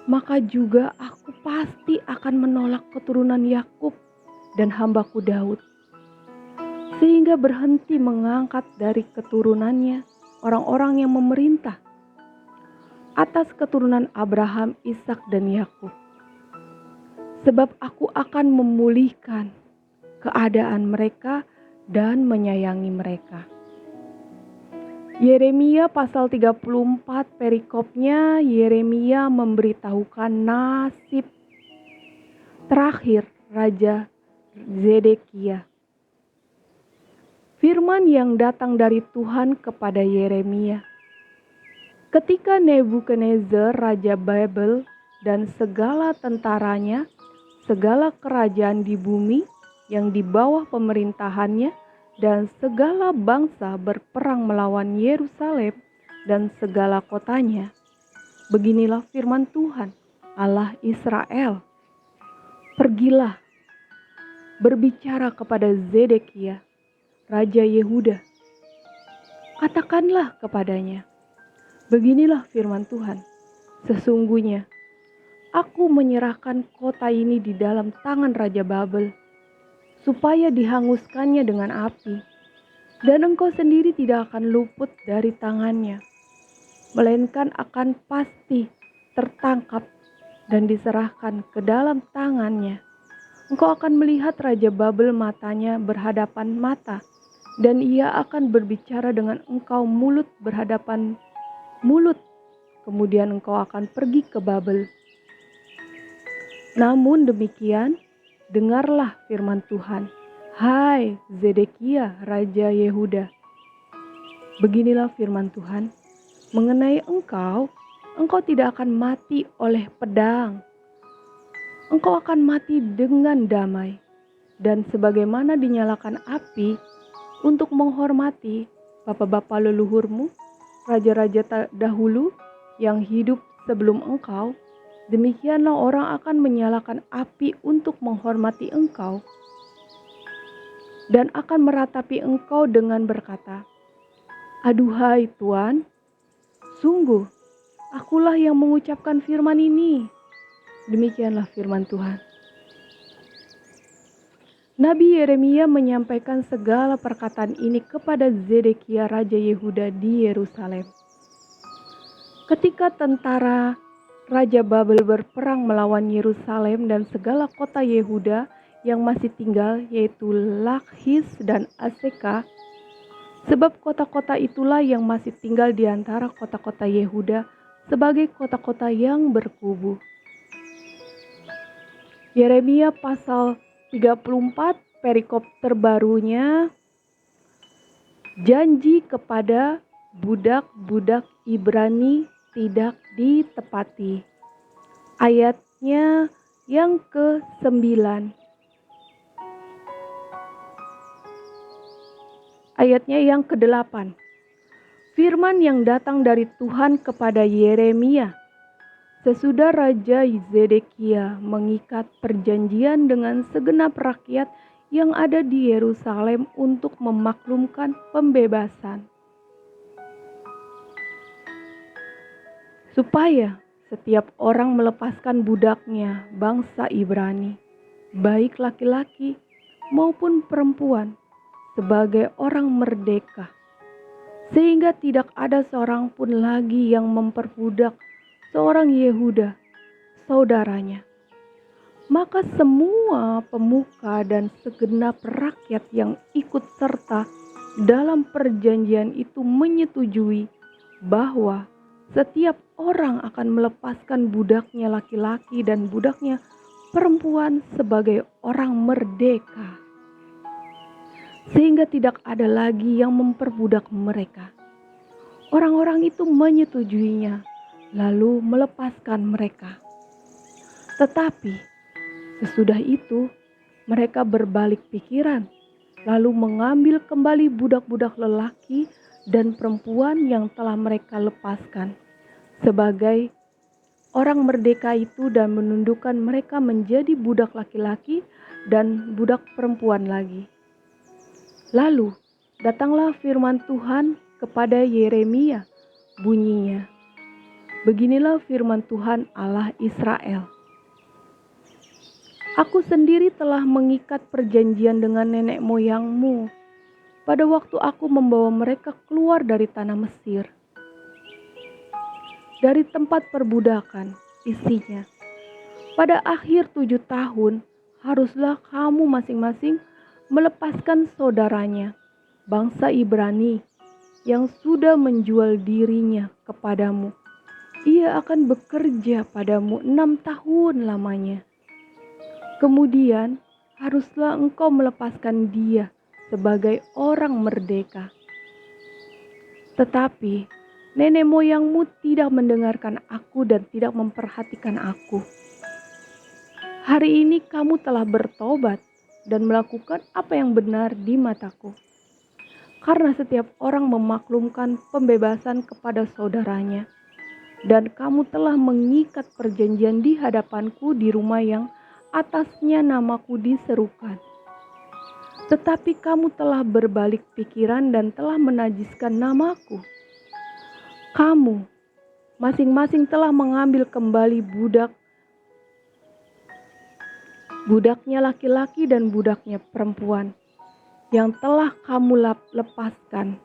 Speaker 1: maka juga aku pasti akan menolak keturunan Yakub dan hambaku Daud, sehingga berhenti mengangkat dari keturunannya orang-orang yang memerintah atas keturunan Abraham, Ishak dan Yakub. Sebab aku akan memulihkan keadaan mereka dan menyayangi mereka. Yeremia pasal 34 perikopnya, Yeremia memberitahukan nasib terakhir Raja Zedekia. Firman yang datang dari Tuhan kepada Yeremia. Ketika Nebukadnezar Raja Babel dan segala tentaranya, segala kerajaan di bumi yang di bawah pemerintahannya, dan segala bangsa berperang melawan Yerusalem dan segala kotanya. Beginilah firman Tuhan, Allah Israel. Pergilah, berbicara kepada Zedekia, Raja Yehuda. Katakanlah kepadanya, beginilah firman Tuhan, sesungguhnya aku menyerahkan kota ini di dalam tangan Raja Babel, supaya dihanguskannya dengan api, dan engkau sendiri tidak akan luput dari tangannya, melainkan akan pasti tertangkap dan diserahkan ke dalam tangannya. Engkau akan melihat Raja Babel matanya berhadapan mata, dan ia akan berbicara dengan engkau mulut berhadapan mulut. Kemudian engkau akan pergi ke Babel. Namun demikian, dengarlah firman Tuhan, hai Zedekia, Raja Yehuda. Beginilah firman Tuhan, mengenai engkau tidak akan mati oleh pedang. Engkau akan mati dengan damai. Dan sebagaimana dinyalakan api untuk menghormati bapa-bapa leluhurmu, raja-raja dahulu yang hidup sebelum engkau, demikianlah orang akan menyalakan api untuk menghormati engkau dan akan meratapi engkau dengan berkata, "Aduhai Tuan, sungguh akulah yang mengucapkan firman ini." Demikianlah firman Tuhan. Nabi Yeremia menyampaikan segala perkataan ini kepada Zedekia Raja Yehuda di Yerusalem. Ketika tentara Raja Babel berperang melawan Yerusalem dan segala kota Yehuda yang masih tinggal, yaitu Lakhis dan Aseka, sebab kota-kota itulah yang masih tinggal di antara kota-kota Yehuda sebagai kota-kota yang berkubu. Yeremia pasal 34 perikop terbarunya, janji kepada budak-budak Ibrani tidak ditepati. Ayatnya yang ke-9. Ayatnya yang ke-8. Firman yang datang dari Tuhan kepada Yeremia Sesudah Raja Zedekia mengikat perjanjian dengan segenap rakyat yang ada di Yerusalem untuk memaklumkan pembebasan, supaya setiap orang melepaskan budaknya bangsa Ibrani, baik laki-laki maupun perempuan, sebagai orang merdeka, sehingga tidak ada seorang pun lagi yang memperbudak seorang Yehuda, saudaranya. Maka semua pemuka dan segenap rakyat yang ikut serta dalam perjanjian itu menyetujui bahwa setiap orang akan melepaskan budaknya laki-laki dan budaknya perempuan sebagai orang merdeka, sehingga tidak ada lagi yang memperbudak mereka. Orang-orang itu menyetujuinya, lalu melepaskan mereka. Tetapi sesudah itu mereka berbalik pikiran, lalu mengambil kembali budak-budak lelaki dan perempuan yang telah mereka lepaskan sebagai orang merdeka itu, dan menundukkan mereka menjadi budak laki-laki dan budak perempuan lagi. Lalu datanglah firman Tuhan kepada Yeremia, bunyinya, "Beginilah firman Tuhan Allah Israel. Aku sendiri telah mengikat perjanjian dengan nenek moyangmu pada waktu aku membawa mereka keluar dari tanah Mesir, dari tempat perbudakan, isinya. Pada akhir 7 tahun, haruslah kamu masing-masing melepaskan saudaranya, bangsa Ibrani, yang sudah menjual dirinya kepadamu. Ia akan bekerja padamu 6 tahun lamanya. Kemudian haruslah engkau melepaskan dia sebagai orang merdeka. Tetapi nenek moyangmu tidak mendengarkan aku dan tidak memperhatikan aku. Hari ini kamu telah bertobat dan melakukan apa yang benar di mataku. Karena setiap orang memaklumkan pembebasan kepada saudaranya, dan kamu telah mengikat perjanjian di hadapanku di rumah yang atasnya namaku diserukan. Tetapi kamu telah berbalik pikiran dan telah menajiskan namaku. Kamu masing-masing telah mengambil kembali budaknya laki-laki dan budaknya perempuan yang telah kamu lepaskan.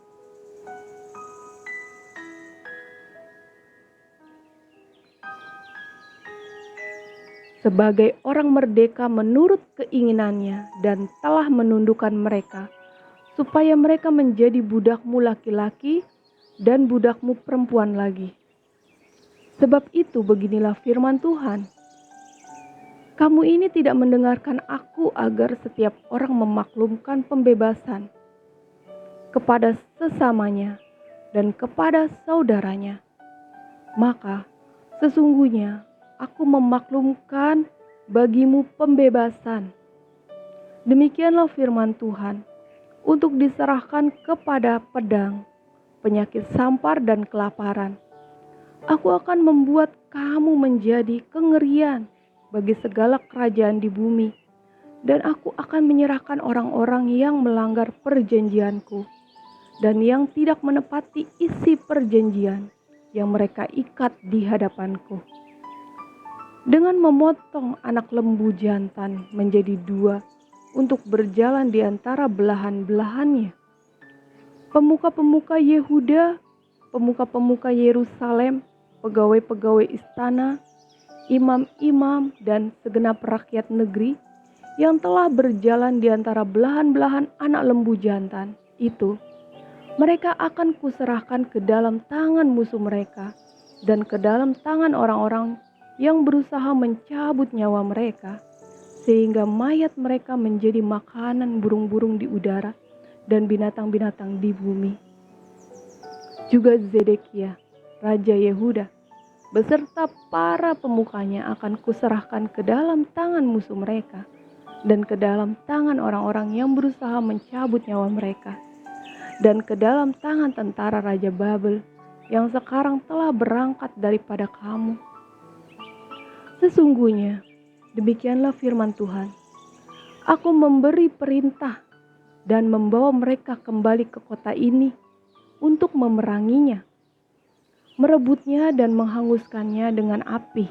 Speaker 1: Sebagai orang merdeka menurut keinginannya, dan telah menundukkan mereka, supaya mereka menjadi budakmu laki-laki dan budakmu perempuan lagi. Sebab itu beginilah firman Tuhan. Kamu ini tidak mendengarkan aku agar setiap orang memaklumkan pembebasan kepada sesamanya dan kepada saudaranya. Maka sesungguhnya aku memaklumkan bagimu pembebasan. Demikianlah firman Tuhan, untuk diserahkan kepada pedang, penyakit sampar dan kelaparan. Aku akan membuat kamu menjadi kengerian bagi segala kerajaan di bumi, dan aku akan menyerahkan orang-orang yang melanggar perjanjianku dan yang tidak menepati isi perjanjian yang mereka ikat di hadapanku. Dengan memotong anak lembu jantan menjadi 2 untuk berjalan di antara belahan-belahannya. Pemuka-pemuka Yehuda, pemuka-pemuka Yerusalem, pegawai-pegawai istana, imam-imam, dan segenap rakyat negeri yang telah berjalan di antara belahan-belahan anak lembu jantan itu, mereka akan kuserahkan ke dalam tangan musuh mereka dan ke dalam tangan orang-orang yang berusaha mencabut nyawa mereka, sehingga mayat mereka menjadi makanan burung-burung di udara dan binatang-binatang di bumi. Juga Zedekia, Raja Yehuda, beserta para pemukanya akan kuserahkan ke dalam tangan musuh mereka dan ke dalam tangan orang-orang yang berusaha mencabut nyawa mereka, dan ke dalam tangan tentara Raja Babel yang sekarang telah berangkat daripada kamu. Sesungguhnya, demikianlah firman Tuhan. Aku memberi perintah dan membawa mereka kembali ke kota ini untuk memeranginya, merebutnya dan menghanguskannya dengan api.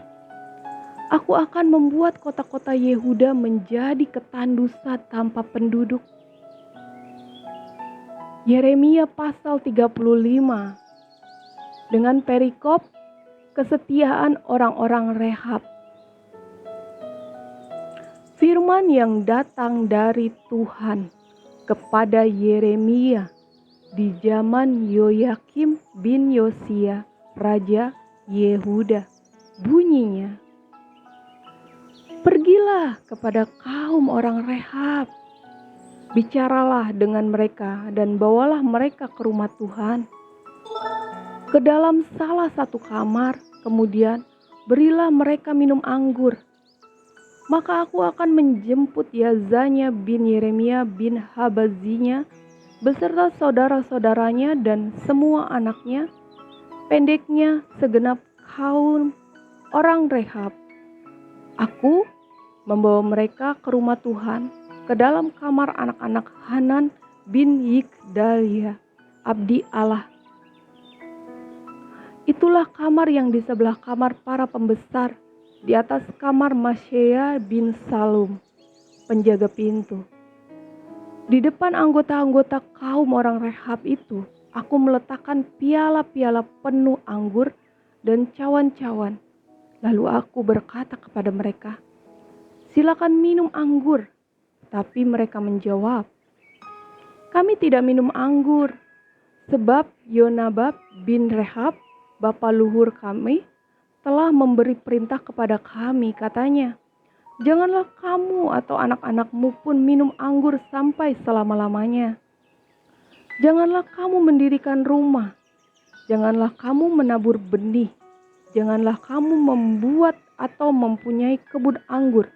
Speaker 1: Aku akan membuat kota-kota Yehuda menjadi ketandusan tanpa penduduk. Yeremia pasal 35 dengan perikop kesetiaan orang-orang Rehab. Firman yang datang dari Tuhan kepada Yeremia di zaman Yoyakim bin Yosia, Raja Yehuda. Bunyinya, pergilah kepada kaum orang Rehab, bicaralah dengan mereka dan bawalah mereka ke rumah Tuhan, ke dalam salah satu kamar, kemudian berilah mereka minum anggur. Maka aku akan menjemput Yazanya bin Yeremia bin Habazinya beserta saudara-saudaranya dan semua anaknya, pendeknya segenap kaum orang Rehab. Aku membawa mereka ke rumah Tuhan, ke dalam kamar anak-anak Hanan bin Yigdalia, abdi Allah. Itulah kamar yang di sebelah kamar para pembesar, di atas kamar Maseya bin Salum, penjaga pintu. Di depan anggota-anggota kaum orang Rehab itu, aku meletakkan piala-piala penuh anggur dan cawan-cawan. Lalu aku berkata kepada mereka, silakan minum anggur. Tapi mereka menjawab, kami tidak minum anggur, sebab Yonabab bin Rehab, bapa luhur kami, telah memberi perintah kepada kami, katanya, janganlah kamu atau anak-anakmu pun minum anggur sampai selama-lamanya. Janganlah kamu mendirikan rumah, janganlah kamu menabur benih, janganlah kamu membuat atau mempunyai kebun anggur,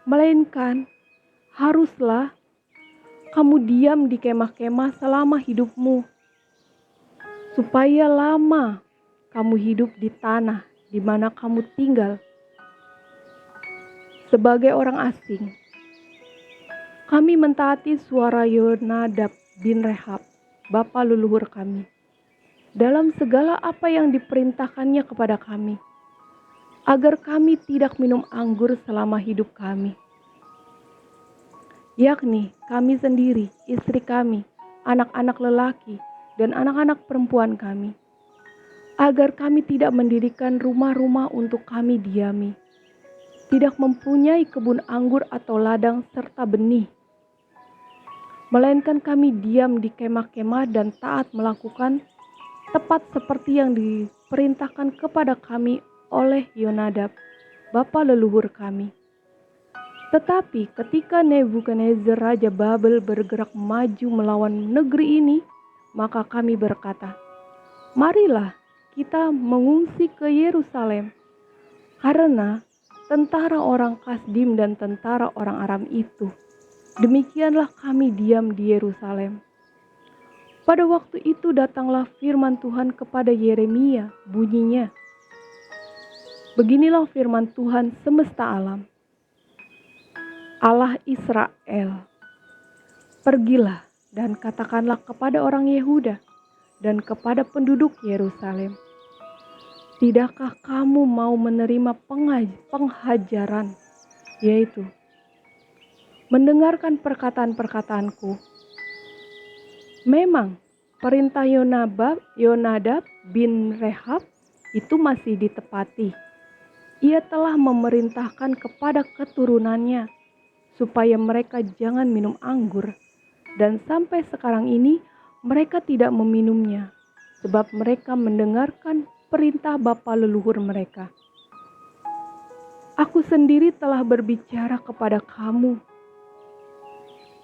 Speaker 1: melainkan haruslah kamu diam di kemah-kemah selama hidupmu, supaya lama kamu hidup di tanah di mana kamu tinggal sebagai orang asing. Kami mentaati suara Yonadab bin Rehab, bapa leluhur kami, dalam segala apa yang diperintahkannya kepada kami, agar kami tidak minum anggur selama hidup kami. Yakni kami sendiri, istri kami, anak-anak lelaki, dan anak-anak perempuan kami, agar kami tidak mendirikan rumah-rumah untuk kami diami, tidak mempunyai kebun anggur atau ladang serta benih, melainkan kami diam di kemah-kemah dan taat melakukan tepat seperti yang diperintahkan kepada kami oleh Yonadab, bapa leluhur kami. Tetapi ketika Nebukadnezar Raja Babel bergerak maju melawan negeri ini, maka kami berkata, marilah kita mengungsi ke Yerusalem, karena tentara orang Kasdim dan tentara orang Aram itu. Demikianlah kami diam di Yerusalem. Pada waktu itu datanglah firman Tuhan kepada Yeremia, bunyinya, beginilah firman Tuhan semesta alam, Allah Israel, pergilah dan katakanlah kepada orang Yehuda dan kepada penduduk Yerusalem, tidakkah kamu mau menerima penghajaran, yaitu mendengarkan perkataan-perkataanku? Memang perintah Yonadab bin Rehab itu masih ditepati. Ia telah memerintahkan kepada keturunannya supaya mereka jangan minum anggur, dan sampai sekarang ini mereka tidak meminumnya, sebab mereka mendengarkan perintah bapa leluhur mereka. Aku sendiri telah berbicara kepada kamu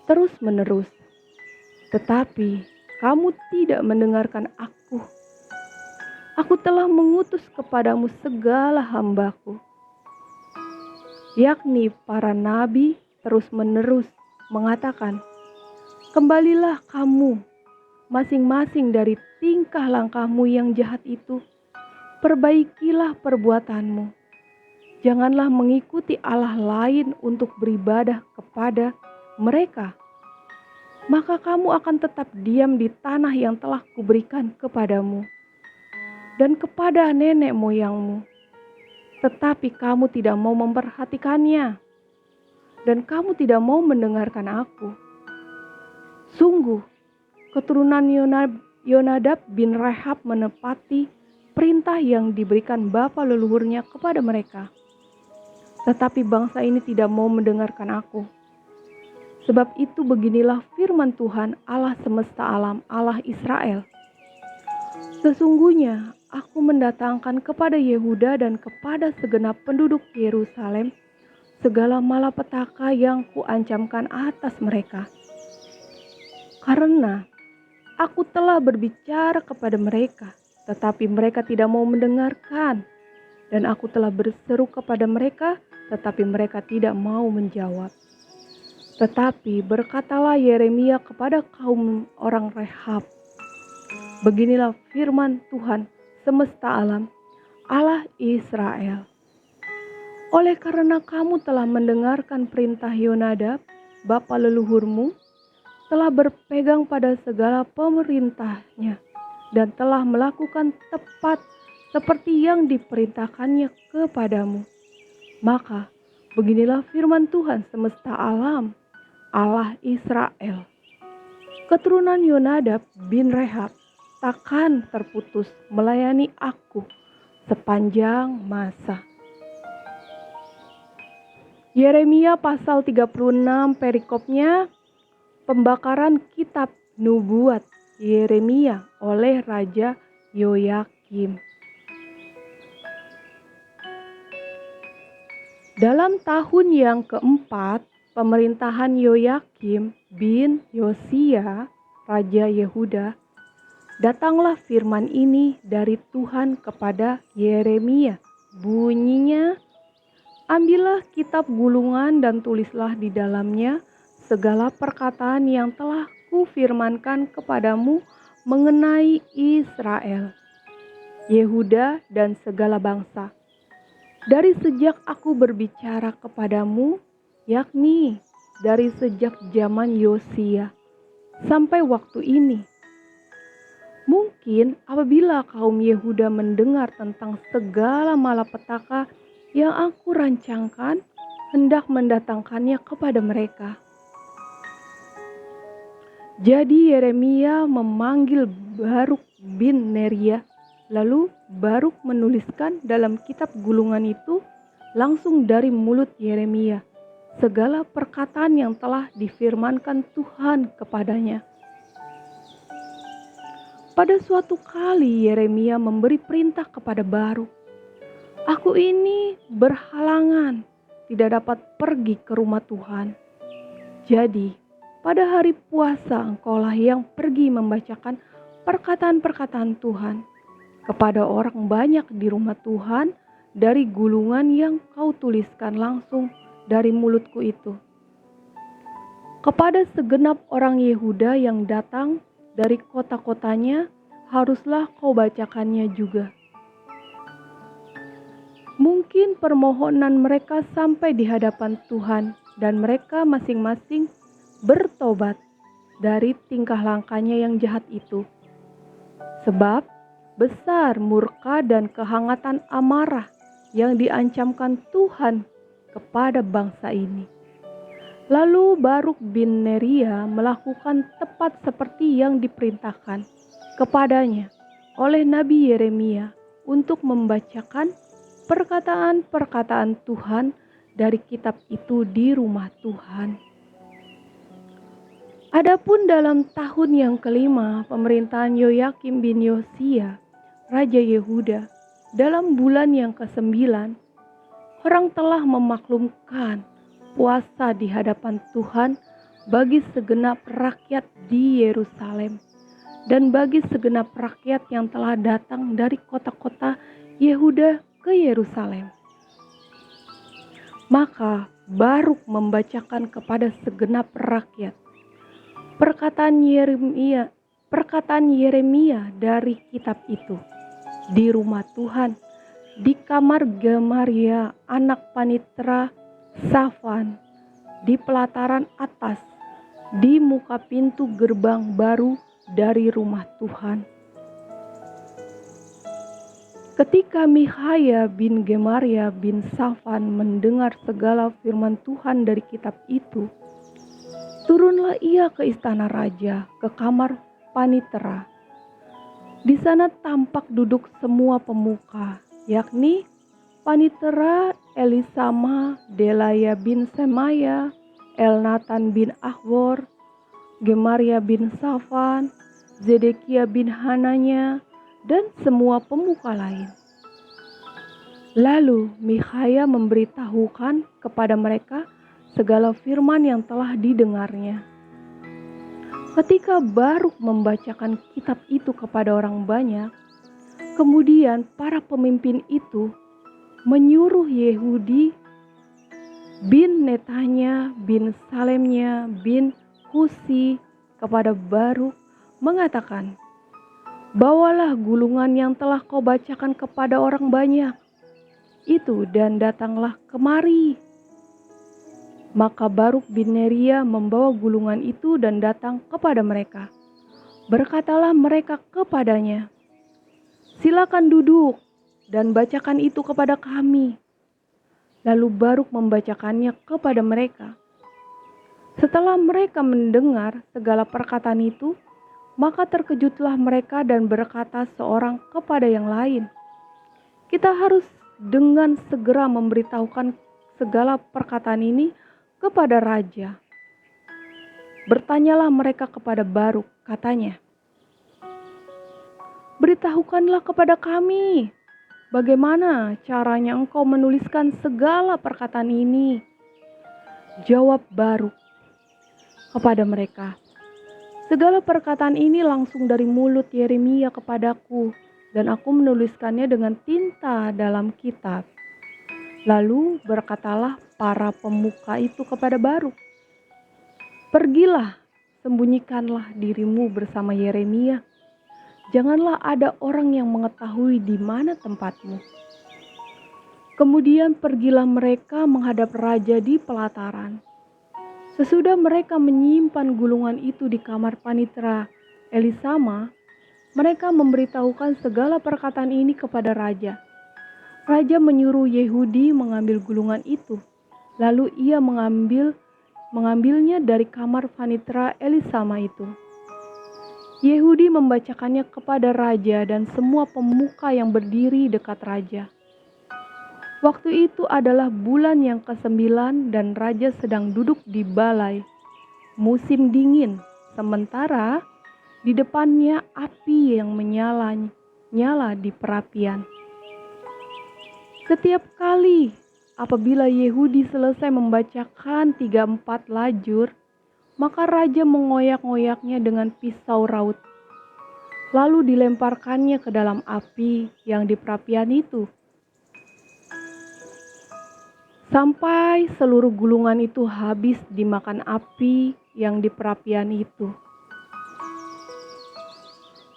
Speaker 1: terus menerus, tetapi kamu tidak mendengarkan aku. Aku telah mengutus kepadamu segala hambaku, yakni para nabi, terus menerus mengatakan, kembalilah kamu masing-masing dari tingkah langkahmu yang jahat itu, perbaikilah perbuatanmu. Janganlah mengikuti Allah lain untuk beribadah kepada mereka. Maka kamu akan tetap diam di tanah yang telah kuberikan kepadamu dan kepada nenek moyangmu. Tetapi kamu tidak mau memperhatikannya, dan kamu tidak mau mendengarkan aku. Sungguh, keturunan Yonadab bin Rehab menepati perintah yang diberikan bapa leluhurnya kepada mereka. Tetapi bangsa ini tidak mau mendengarkan aku. Sebab itu beginilah firman Tuhan Allah semesta alam, Allah Israel. Sesungguhnya aku mendatangkan kepada Yehuda dan kepada segenap penduduk Yerusalem segala malapetaka yang kuancamkan atas mereka. Karena aku telah berbicara kepada mereka, tetapi mereka tidak mau mendengarkan. Dan aku telah berseru kepada mereka, tetapi mereka tidak mau menjawab. Tetapi berkatalah Yeremia kepada kaum orang Rehab, beginilah firman Tuhan semesta alam, Allah Israel. Oleh karena kamu telah mendengarkan perintah Yonadab, bapa leluhurmu, telah berpegang pada segala pemerintahnya, dan telah melakukan tepat seperti yang diperintahkannya kepadamu. Maka beginilah firman Tuhan semesta alam, Allah Israel. Keturunan Yonadab bin Rehab takkan terputus melayani aku sepanjang masa. Yeremia pasal 36 perikopnya, pembakaran kitab nubuat Yeremia oleh Raja Yoyakim. Dalam tahun yang keempat pemerintahan Yoyakim bin Yosia, Raja Yehuda, datanglah firman ini dari Tuhan kepada Yeremia. Bunyinya, ambillah kitab gulungan dan tulislah di dalamnya segala perkataan yang telah kufirmankan kepadamu mengenai Israel, Yehuda dan segala bangsa. Dari sejak aku berbicara kepadamu, yakni dari sejak zaman Yosia sampai waktu ini. Mungkin apabila kaum Yehuda mendengar tentang segala malapetaka yang aku rancangkan, hendak mendatangkannya kepada mereka. Jadi Yeremia memanggil Baruk bin Neria, lalu Baruk menuliskan dalam kitab gulungan itu langsung dari mulut Yeremia segala perkataan yang telah difirmankan Tuhan kepadanya. Pada suatu kali Yeremia memberi perintah kepada Baruk, aku ini berhalangan tidak dapat pergi ke rumah Tuhan. Jadi pada hari puasa engkaulah yang pergi membacakan perkataan-perkataan Tuhan kepada orang banyak di rumah Tuhan dari gulungan yang kau tuliskan langsung dari mulutku itu. Kepada segenap orang Yehuda yang datang dari kota-kotanya haruslah kau bacakannya juga. Mungkin permohonan mereka sampai di hadapan Tuhan dan mereka masing-masing bertobat dari tingkah langkahnya yang jahat itu. Sebab besar murka dan kehangatan amarah yang diancamkan Tuhan kepada bangsa ini. Lalu Baruk bin Neria melakukan tepat seperti yang diperintahkan kepadanya oleh Nabi Yeremia untuk membacakan perkataan-perkataan Tuhan dari kitab itu di rumah Tuhan. Adapun dalam tahun yang kelima pemerintahan Yoyakim bin Yosia, Raja Yehuda, dalam bulan yang ke-9, orang telah memaklumkan puasa di hadapan Tuhan bagi segenap rakyat di Yerusalem dan bagi segenap rakyat yang telah datang dari kota-kota Yehuda ke Yerusalem. Maka Baruk membacakan kepada segenap rakyat perkataan Yeremia dari kitab itu di rumah Tuhan di kamar Gemaria anak Panitra Safan, di pelataran atas, di muka pintu gerbang baru dari rumah Tuhan. Ketika Mikhaya bin Gemaria bin Safan mendengar segala firman Tuhan dari kitab itu, turunlah ia ke istana raja, ke kamar Panitera. Di sana tampak duduk semua pemuka, yakni Panitera Elisama, Delaya bin Semaya, Elnatan bin Akhbor, Gemaria bin Safan, Zedekia bin Hananya, dan semua pemuka lain. Lalu Mikhaya memberitahukan kepada mereka segala firman yang telah didengarnya. Ketika Baruk membacakan kitab itu kepada orang banyak, kemudian para pemimpin itu menyuruh Yehudi bin Netanya bin Salemnya bin Husi kepada Baruk mengatakan, "Bawalah gulungan yang telah kau bacakan kepada orang banyak itu dan datanglah kemari." Maka Baruk bin Neria membawa gulungan itu dan datang kepada mereka. Berkatalah mereka kepadanya, "Silakan duduk dan bacakan itu kepada kami." Lalu Baruk membacakannya kepada mereka. Setelah mereka mendengar segala perkataan itu, maka terkejutlah mereka dan berkata seorang kepada yang lain, "Kita harus dengan segera memberitahukan segala perkataan ini kepada raja." Bertanyalah mereka kepada Baruk, katanya, "Beritahukanlah kepada kami, bagaimana caranya engkau menuliskan segala perkataan ini?" Jawab Baruk kepada mereka, "Segala perkataan ini langsung dari mulut Yeremia kepadaku, dan aku menuliskannya dengan tinta dalam kitab." Lalu berkatalah para pemuka itu kepada Baruk, "Pergilah, sembunyikanlah dirimu bersama Yeremia. Janganlah ada orang yang mengetahui di mana tempatmu." Kemudian pergilah mereka menghadap raja di pelataran. Sesudah mereka menyimpan gulungan itu di kamar Panitera Elisama, mereka memberitahukan segala perkataan ini kepada raja. Raja menyuruh Yehudi mengambil gulungan itu, lalu ia mengambilnya dari kamar Panitera Elisama itu. Yehudi membacakannya kepada raja dan semua pemuka yang berdiri dekat raja. Waktu itu adalah bulan yang ke-9 dan raja sedang duduk di balai, musim dingin, sementara di depannya api yang menyala di perapian. Setiap kali apabila Yehudi selesai membacakan 3-4 lajur, maka raja mengoyak-ngoyaknya dengan pisau raut. Lalu dilemparkannya ke dalam api yang di perapian itu, sampai seluruh gulungan itu habis dimakan api yang di perapian itu.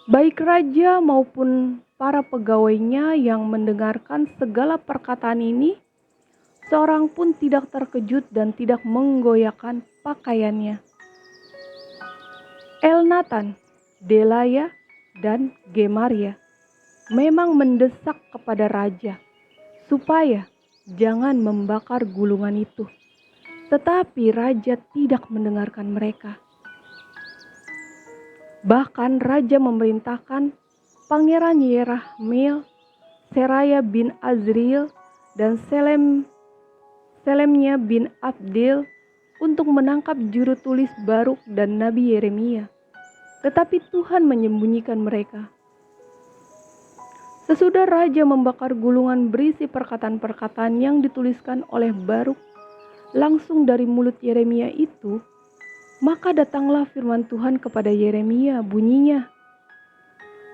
Speaker 1: Baik raja maupun para pegawainya yang mendengarkan segala perkataan ini, seorang pun tidak terkejut dan tidak menggoyahkan pakaiannya. Elnatan, Delaya, dan Gemaria memang mendesak kepada raja supaya jangan membakar gulungan itu. Tetapi raja tidak mendengarkan mereka. Bahkan raja memerintahkan Pangeran Yerahmeel, Seraya bin Azriel, dan Selemnya bin Abdil untuk menangkap juru tulis Baruk dan Nabi Yeremia. Tetapi Tuhan menyembunyikan mereka. Sesudah raja membakar gulungan berisi perkataan-perkataan yang dituliskan oleh Baruk langsung dari mulut Yeremia itu, maka datanglah firman Tuhan kepada Yeremia, bunyinya,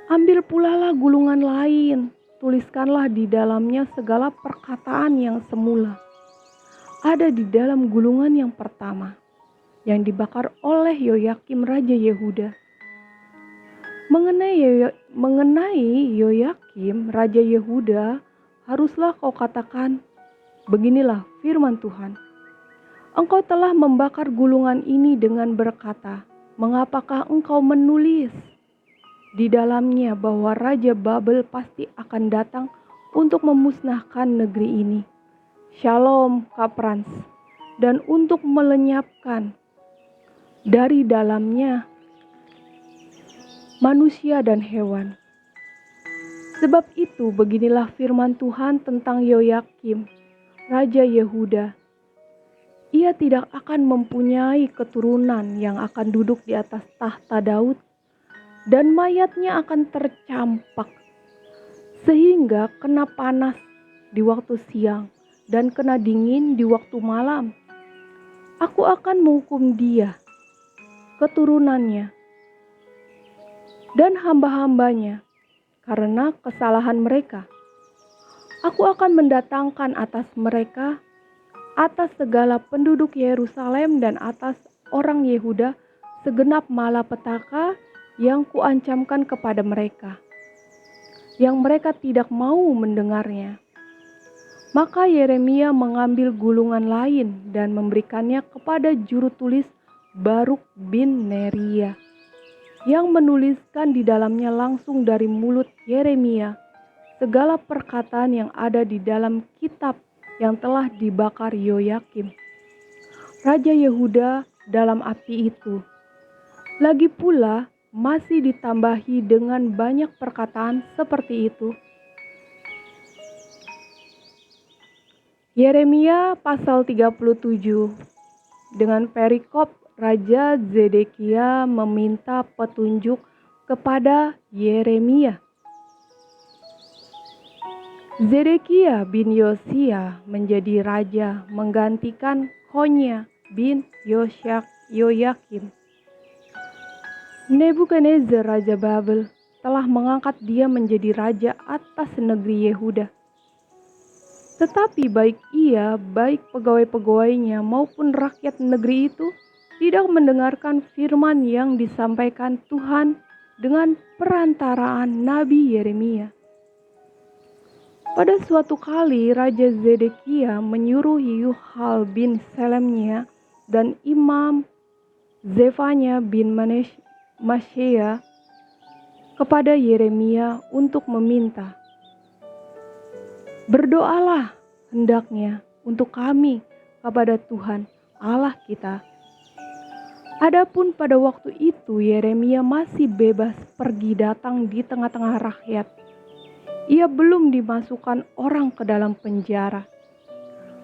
Speaker 1: "Ambil pulalah gulungan lain, tuliskanlah di dalamnya segala perkataan yang semula ada di dalam gulungan yang pertama, yang dibakar oleh Yoyakim Raja Yehuda. Mengenai Yoyakim Raja Yehuda, haruslah kau katakan, beginilah firman Tuhan. Engkau telah membakar gulungan ini dengan berkata, mengapakah engkau menulis di dalamnya bahwa Raja Babel pasti akan datang untuk memusnahkan negeri ini. Shalom, Kaprans, dan untuk melenyapkan dari dalamnya manusia dan hewan. Sebab itu beginilah firman Tuhan tentang Yoyakim, Raja Yehuda. Ia tidak akan mempunyai keturunan yang akan duduk di atas tahta Daud, dan mayatnya akan tercampak, sehingga kena panas di waktu siang dan kena dingin di waktu malam. Aku akan menghukum dia, keturunannya, dan hamba-hambanya karena kesalahan mereka. Aku akan mendatangkan atas mereka, atas segala penduduk Yerusalem dan atas orang Yehuda, segenap malapetaka yang kuancamkan kepada mereka, yang mereka tidak mau mendengarnya. Maka Yeremia mengambil gulungan lain dan memberikannya kepada juru tulis Baruk bin Neria, yang menuliskan di dalamnya langsung dari mulut Yeremia segala perkataan yang ada di dalam kitab yang telah dibakar Yoyakim, Raja Yehuda, dalam api itu. Lagi pula masih ditambahi dengan banyak perkataan seperti itu. Yeremia pasal 37. Dengan perikop Raja Zedekia meminta petunjuk kepada Yeremia. Zedekia bin Yosia menjadi raja menggantikan Konya bin Yoyakim. Nebukadnezar Raja Babel telah mengangkat dia menjadi raja atas negeri Yehuda. Tetapi baik ia, baik pegawai-pegawainya maupun rakyat negeri itu tidak mendengarkan firman yang disampaikan Tuhan dengan perantaraan Nabi Yeremia. Pada suatu kali Raja Zedekia menyuruh Yuhal bin Selemnya dan Imam Zefanya bin Maseya kepada Yeremia untuk meminta, berdoalah hendaknya untuk kami kepada Tuhan Allah kita. Adapun pada waktu itu Yeremia masih bebas pergi datang di tengah-tengah rakyat. Ia belum dimasukkan orang ke dalam penjara.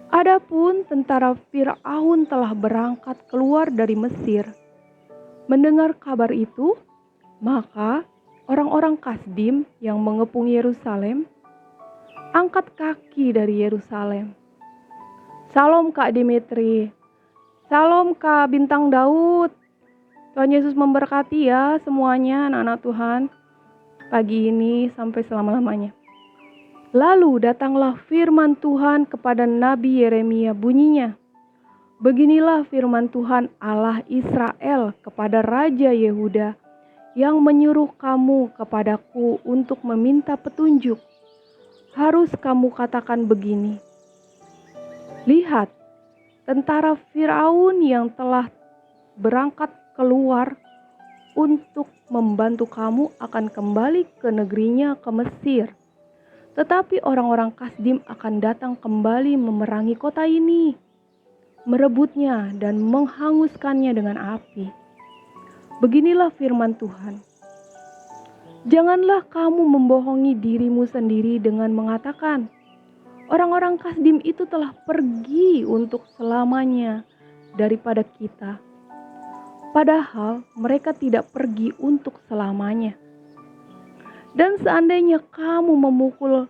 Speaker 1: Adapun tentara Firaun telah berangkat keluar dari Mesir. Mendengar kabar itu, maka orang-orang Kasdim yang mengepung Yerusalem angkat kaki dari Yerusalem. Salam Kak Dimitri. Salam Kak Bintang Daud. Tuhan Yesus memberkati ya semuanya anak-anak Tuhan. Pagi ini sampai selama-lamanya. Lalu datanglah firman Tuhan kepada Nabi Yeremia, bunyinya, beginilah firman Tuhan Allah Israel kepada Raja Yehuda yang menyuruh kamu kepadaku untuk meminta petunjuk. Harus kamu katakan begini, lihat, tentara Firaun yang telah berangkat keluar untuk membantu kamu akan kembali ke negerinya ke Mesir. Tetapi orang-orang Kasdim akan datang kembali memerangi kota ini, merebutnya dan menghanguskannya dengan api. Beginilah firman Tuhan. Janganlah kamu membohongi dirimu sendiri dengan mengatakan, orang-orang Kasdim itu telah pergi untuk selamanya daripada kita. Padahal mereka tidak pergi untuk selamanya. Dan seandainya kamu memukul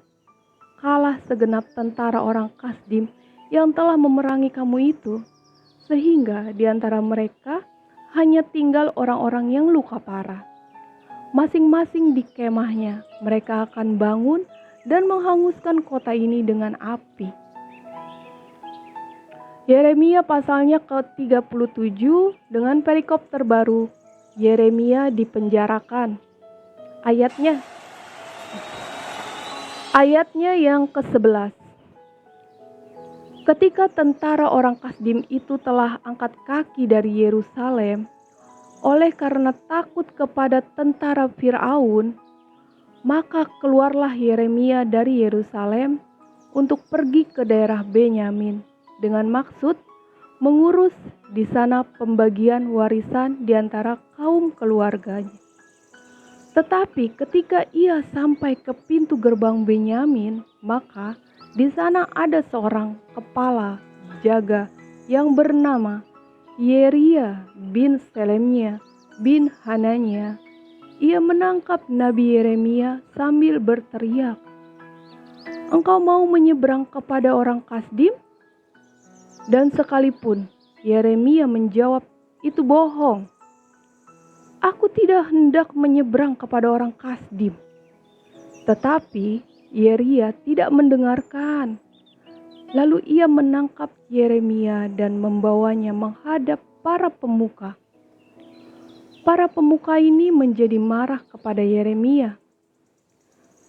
Speaker 1: kalah segenap tentara orang Kasdim yang telah memerangi kamu itu, sehingga di antara mereka hanya tinggal orang-orang yang luka parah. Masing-masing di kemahnya mereka akan bangun dan menghanguskan kota ini dengan api. Yeremia pasalnya ke-37 dengan perikop terbaru. Yeremia dipenjarakan. Ayatnya, Ayatnya yang ke-11. Ketika tentara orang Kasdim itu telah angkat kaki dari Yerusalem, oleh karena takut kepada tentara Firaun, maka keluarlah Yeremia dari Yerusalem untuk pergi ke daerah Benyamin dengan maksud mengurus di sana pembagian warisan di antara kaum keluarganya. Tetapi ketika ia sampai ke pintu gerbang Benyamin, maka di sana ada seorang kepala jaga yang bernama Yeria bin Selemia bin Hanania. Ia menangkap Nabi Yeremia sambil berteriak, "Engkau mau menyeberang kepada orang Kasdim?" Dan sekalipun Yeremia menjawab, "Itu bohong. Aku tidak hendak menyeberang kepada orang Kasdim." Tetapi Yeria tidak mendengarkan. Lalu ia menangkap Yeremia dan membawanya menghadap para pemuka. Para pemuka ini menjadi marah kepada Yeremia.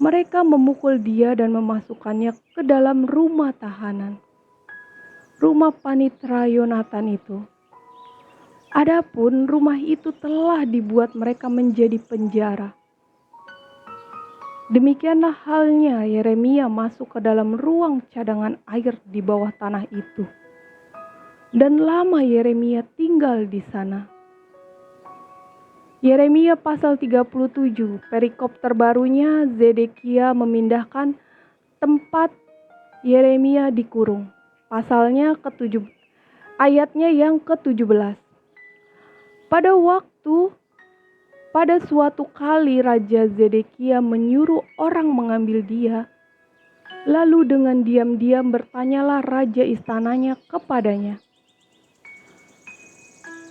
Speaker 1: Mereka memukul dia dan memasukkannya ke dalam rumah tahanan, rumah panitera Yonatan itu. Adapun rumah itu telah dibuat mereka menjadi penjara. Demikianlah halnya Yeremia masuk ke dalam ruang cadangan air di bawah tanah itu. Dan lama Yeremia tinggal di sana. Yeremia pasal 37, perikop terbarunya Zedekia memindahkan tempat Yeremia dikurung. Pasalnya ayatnya yang ke-17. Pada suatu kali Raja Zedekia menyuruh orang mengambil dia. Lalu dengan diam-diam bertanyalah raja istananya kepadanya,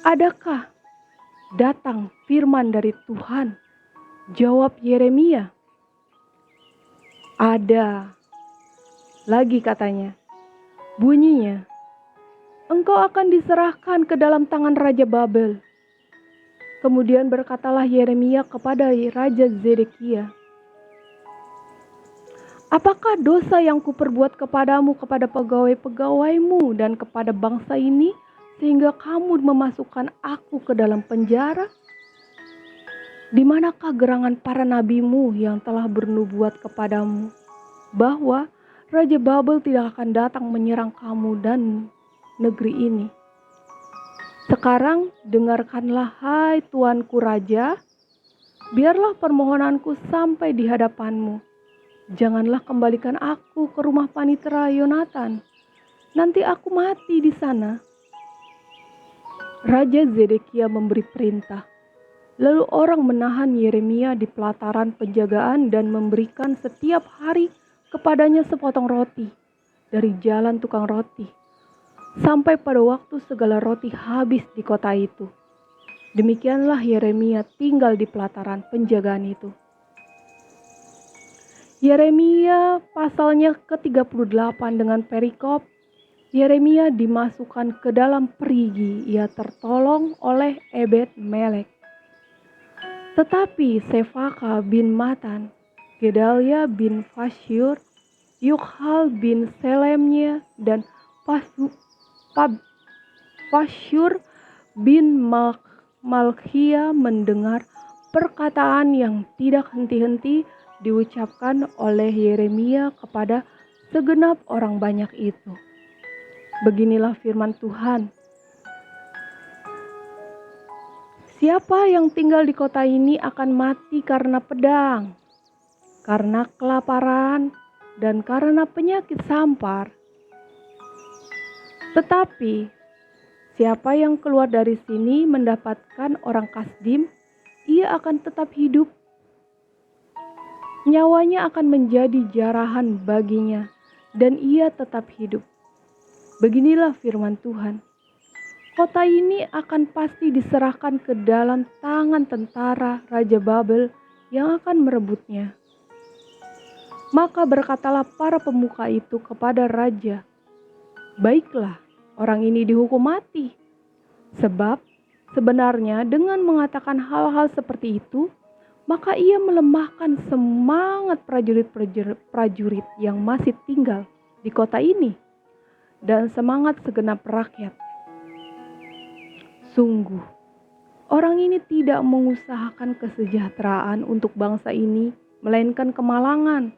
Speaker 1: "Adakah datang firman dari Tuhan?" Jawab Yeremia, "Ada." Lagi katanya, bunyinya, "Engkau akan diserahkan ke dalam tangan Raja Babel." Kemudian berkatalah Yeremia kepada Raja Zedekia, "Apakah dosa yang kuperbuat kepadamu, kepada pegawai-pegawaimu, dan kepada bangsa ini, sehingga kamu memasukkan aku ke dalam penjara? Di manakah gerangan para nabimu yang telah bernubuat kepadamu, bahwa Raja Babel tidak akan datang menyerang kamu dan negeri ini? Sekarang dengarkanlah, hai tuanku raja, biarlah permohonanku sampai di hadapanmu. Janganlah kembalikan aku ke rumah panitera Yonatan. Nanti aku mati di sana." Raja Zedekia memberi perintah. Lalu orang menahan Yeremia di pelataran penjagaan dan memberikan setiap hari kepadanya sepotong roti dari jalan tukang roti, sampai pada waktu segala roti habis di kota itu. Demikianlah Yeremia tinggal di pelataran penjagaan itu. Yeremia pasalnya ke-38 dengan perikop, Yeremia dimasukkan ke dalam perigi, ia tertolong oleh Ebed Melek. Tetapi Sefaka bin Matan, Gedalia bin Fasyur, Yukhal bin Selemnya, dan Fasyur bin Malkia mendengar perkataan yang tidak henti-henti diucapkan oleh Yeremia kepada segenap orang banyak itu. Beginilah firman Tuhan. "Siapa yang tinggal di kota ini akan mati karena pedang, karena kelaparan, dan karena penyakit sampar. Tetapi siapa yang keluar dari sini mendapatkan orang Kasdim, ia akan tetap hidup. Nyawanya akan menjadi jarahan baginya, dan ia tetap hidup." Beginilah firman Tuhan. "Kota ini akan pasti diserahkan ke dalam tangan tentara Raja Babel yang akan merebutnya." Maka berkatalah para pemuka itu kepada raja, "Baiklah, orang ini dihukum mati. Sebab sebenarnya dengan mengatakan hal-hal seperti itu, Maka ia melemahkan semangat prajurit yang masih tinggal di kota ini dan semangat segenap rakyat. Sungguh, orang ini tidak mengusahakan kesejahteraan untuk bangsa ini, melainkan kemalangan.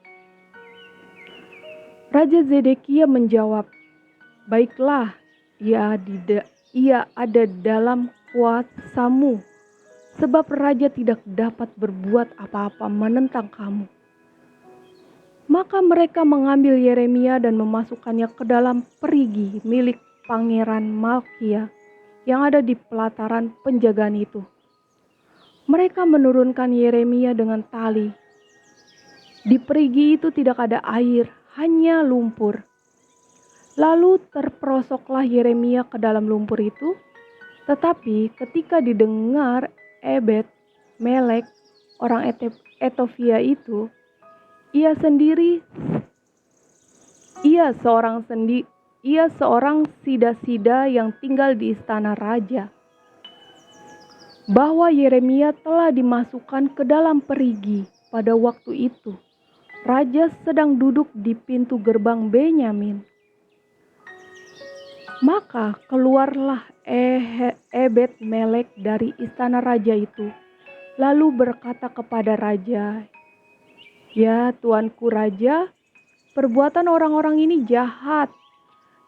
Speaker 1: Raja Zedekia menjawab, "Baiklah, ia ada dalam kuasamu, sebab raja tidak dapat berbuat apa-apa menentang kamu." Maka mereka mengambil Yeremia dan memasukkannya ke dalam perigi milik Pangeran Malkia yang ada di pelataran penjagaan itu. Mereka menurunkan Yeremia dengan tali. Di perigi itu tidak ada air, hanya lumpur. Lalu terperosoklah Yeremia ke dalam lumpur itu, tetapi ketika didengar Ebed Melek, orang Etofia itu, ia seorang sida-sida yang tinggal di istana raja, bahwa Yeremia telah dimasukkan ke dalam perigi pada waktu itu. Raja sedang duduk di pintu gerbang Benyamin. Maka keluarlah Ebed Melek dari istana raja itu, lalu berkata kepada raja, "Ya tuanku raja, perbuatan orang-orang ini jahat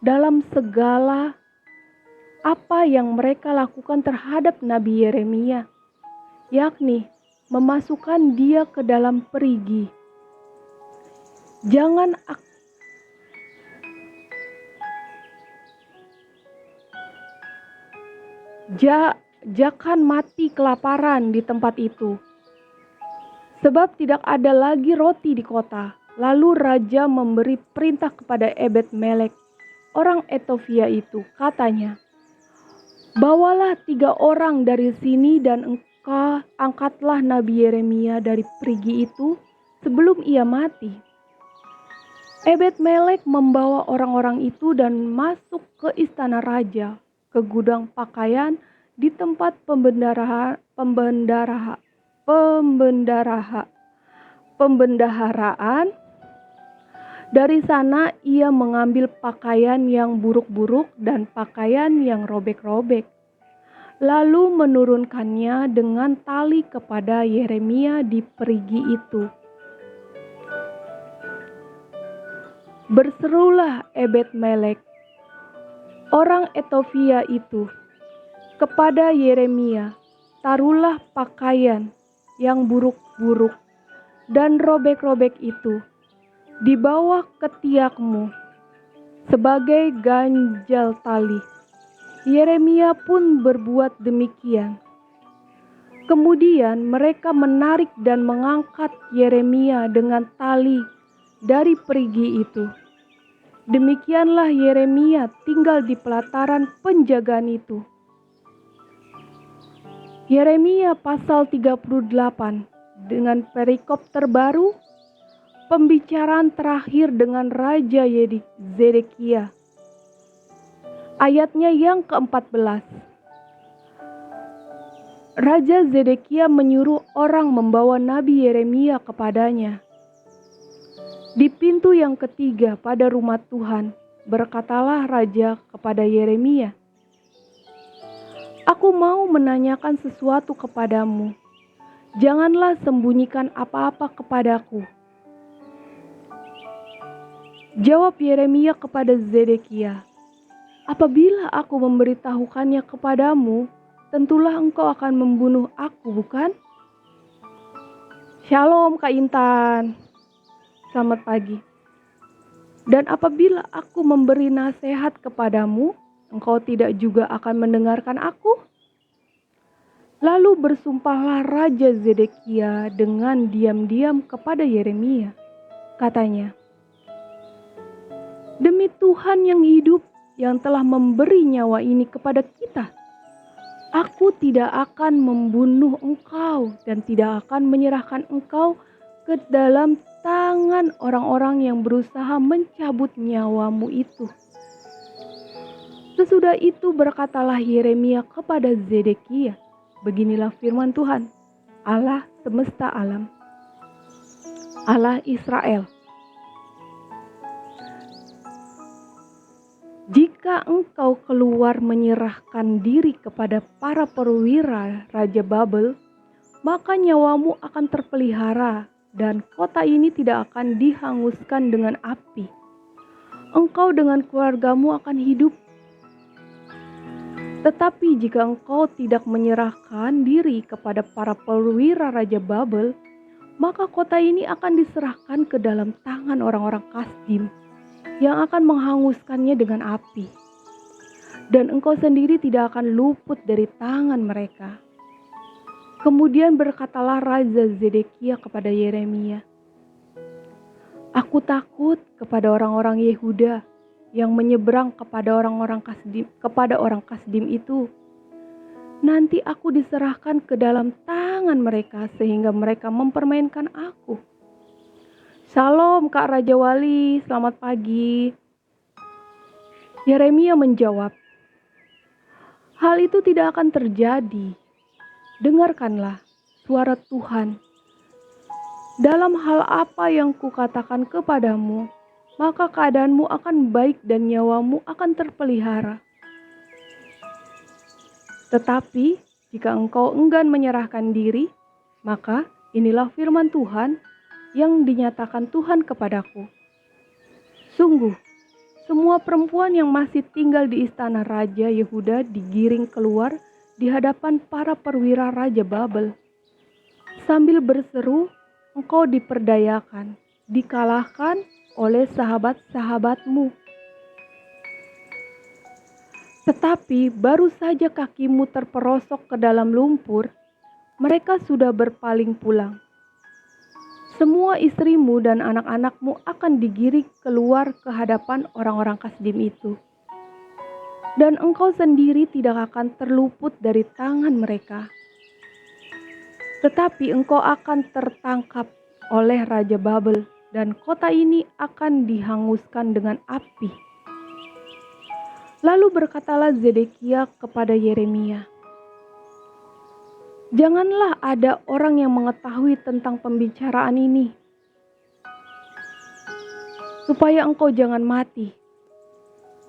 Speaker 1: dalam segala apa yang mereka lakukan terhadap Nabi Yeremia, yakni memasukkan dia ke dalam perigi. Jangan mati kelaparan di tempat itu, sebab tidak ada lagi roti di kota." Lalu raja memberi perintah kepada Ebed Melek, orang Etofia itu, katanya, "Bawalah 3 orang dari sini dan engkau angkatlah Nabi Yeremia dari perigi itu sebelum ia mati." Ebed Melek membawa orang-orang itu dan masuk ke istana raja, ke gudang pakaian di tempat pembendaharaan. Dari sana ia mengambil pakaian yang buruk-buruk dan pakaian yang robek-robek, lalu menurunkannya dengan tali kepada Yeremia di perigi itu. Berserulah Ebed Melek, orang Etofia itu, kepada Yeremia, "Taruhlah pakaian yang buruk-buruk dan robek-robek itu di bawah ketiakmu sebagai ganjal tali." Yeremia pun berbuat demikian. Kemudian mereka menarik dan mengangkat Yeremia dengan tali dari perigi itu. Demikianlah Yeremia tinggal di pelataran penjagaan itu. Yeremia pasal 38 dengan perikop terbaru, pembicaraan terakhir dengan Raja Zedekia. Ayatnya yang ke-14. Raja Zedekia menyuruh orang membawa Nabi Yeremia kepadanya. Di pintu yang ketiga pada rumah Tuhan, berkatalah raja kepada Yeremia, "Aku mau menanyakan sesuatu kepadamu. Janganlah sembunyikan apa-apa kepadaku." Jawab Yeremia kepada Zedekia, "Apabila aku memberitahukannya kepadamu, tentulah engkau akan membunuh aku, bukan?" Shalom Kak Intan. Selamat pagi. "Dan apabila aku memberi nasihat kepadamu, engkau tidak juga akan mendengarkan aku?" Lalu bersumpahlah Raja Zedekia dengan diam-diam kepada Yeremia. Katanya, "Demi Tuhan yang hidup, yang telah memberi nyawa ini kepada kita, aku tidak akan membunuh engkau dan tidak akan menyerahkan engkau ke dalam tangan orang-orang yang berusaha mencabut nyawamu itu." Sesudah itu berkatalah Yeremia kepada Zedekia, "Beginilah firman Tuhan, Allah semesta alam, Allah Israel. Jika engkau keluar menyerahkan diri kepada para perwira Raja Babel, maka nyawamu akan terpelihara dan kota ini tidak akan dihanguskan dengan api. Engkau dengan keluargamu akan hidup. Tetapi jika engkau tidak menyerahkan diri kepada para perwira Raja Babel, maka kota ini akan diserahkan ke dalam tangan orang-orang Kasdim yang akan menghanguskannya dengan api. Dan engkau sendiri tidak akan luput dari tangan mereka. Kemudian berkatalah Raja Zedekia kepada Yeremia, "Aku takut kepada orang-orang Yehuda yang menyeberang kepada orang Kasdim itu. Nanti aku diserahkan ke dalam tangan mereka sehingga mereka mempermainkan aku." "Shalom Kak Raja Wali, selamat pagi." Yeremia menjawab, "Hal itu tidak akan terjadi. Dengarkanlah suara Tuhan. Dalam hal apa yang kukatakan kepadamu, maka keadaanmu akan baik dan nyawamu akan terpelihara. Tetapi jika engkau enggan menyerahkan diri, maka inilah firman Tuhan yang dinyatakan Tuhan kepadaku. Sungguh, semua perempuan yang masih tinggal di istana Raja Yehuda digiring keluar di hadapan para perwira Raja Babel. Sambil berseru, engkau diperdayakan, dikalahkan oleh sahabat-sahabatmu. Tetapi baru saja kakimu terperosok ke dalam lumpur, mereka sudah berpaling pulang. Semua istrimu dan anak-anakmu akan digiring keluar ke hadapan orang-orang Kasdim itu. Dan engkau sendiri tidak akan terluput dari tangan mereka. Tetapi engkau akan tertangkap oleh Raja Babel, dan kota ini akan dihanguskan dengan api." Lalu berkatalah Zedekia kepada Yeremia, "Janganlah ada orang yang mengetahui tentang pembicaraan ini, supaya engkau jangan mati.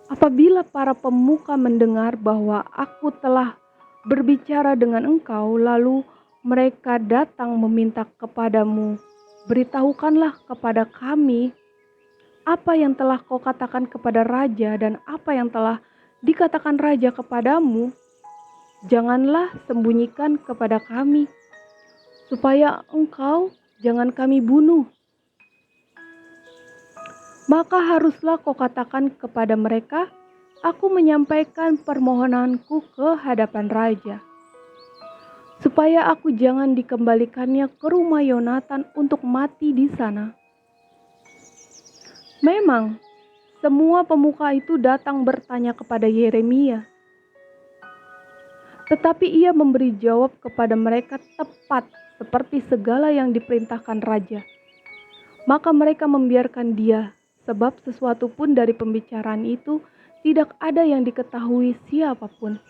Speaker 1: Apabila para pemuka mendengar bahwa aku telah berbicara dengan engkau, lalu mereka datang meminta kepadamu, beritahukanlah kepada kami apa yang telah kau katakan kepada raja dan apa yang telah dikatakan raja kepadamu. Janganlah sembunyikan kepada kami, supaya engkau jangan kami bunuh. Maka haruslah kau katakan kepada mereka, aku menyampaikan permohonanku ke hadapan raja, supaya aku jangan dikembalikannya ke rumah Yonatan untuk mati di sana." Memang semua pemuka itu datang bertanya kepada Yeremia, tetapi ia memberi jawab kepada mereka tepat seperti segala yang diperintahkan raja. Maka mereka membiarkan dia, sebab sesuatu pun dari pembicaraan itu tidak ada yang diketahui siapapun.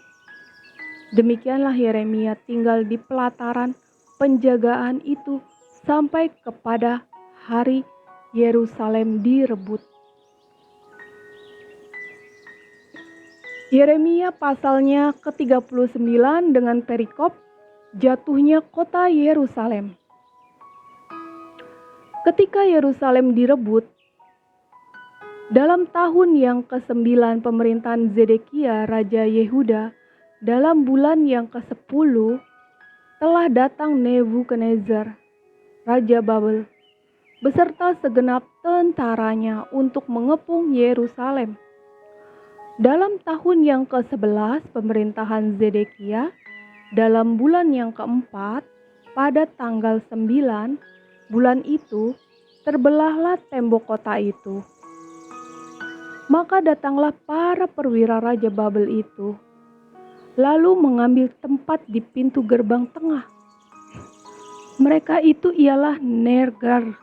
Speaker 1: Demikianlah Yeremia tinggal di pelataran penjagaan itu sampai kepada hari Yerusalem direbut. Yeremia pasalnya ke-39 dengan perikop jatuhnya kota Yerusalem. Ketika Yerusalem direbut, dalam tahun yang ke-9 pemerintahan Zedekia Raja Yehuda, dalam bulan yang ke-10, telah datang Nebukadnezar, Raja Babel, beserta segenap tentaranya untuk mengepung Yerusalem. Dalam tahun yang ke-11 pemerintahan Zedekia, dalam bulan yang ke-4, pada tanggal 9 bulan itu, terbelahlah tembok kota itu. Maka datanglah para perwira Raja Babel itu, lalu mengambil tempat di pintu gerbang tengah. Mereka itu ialah Nergal,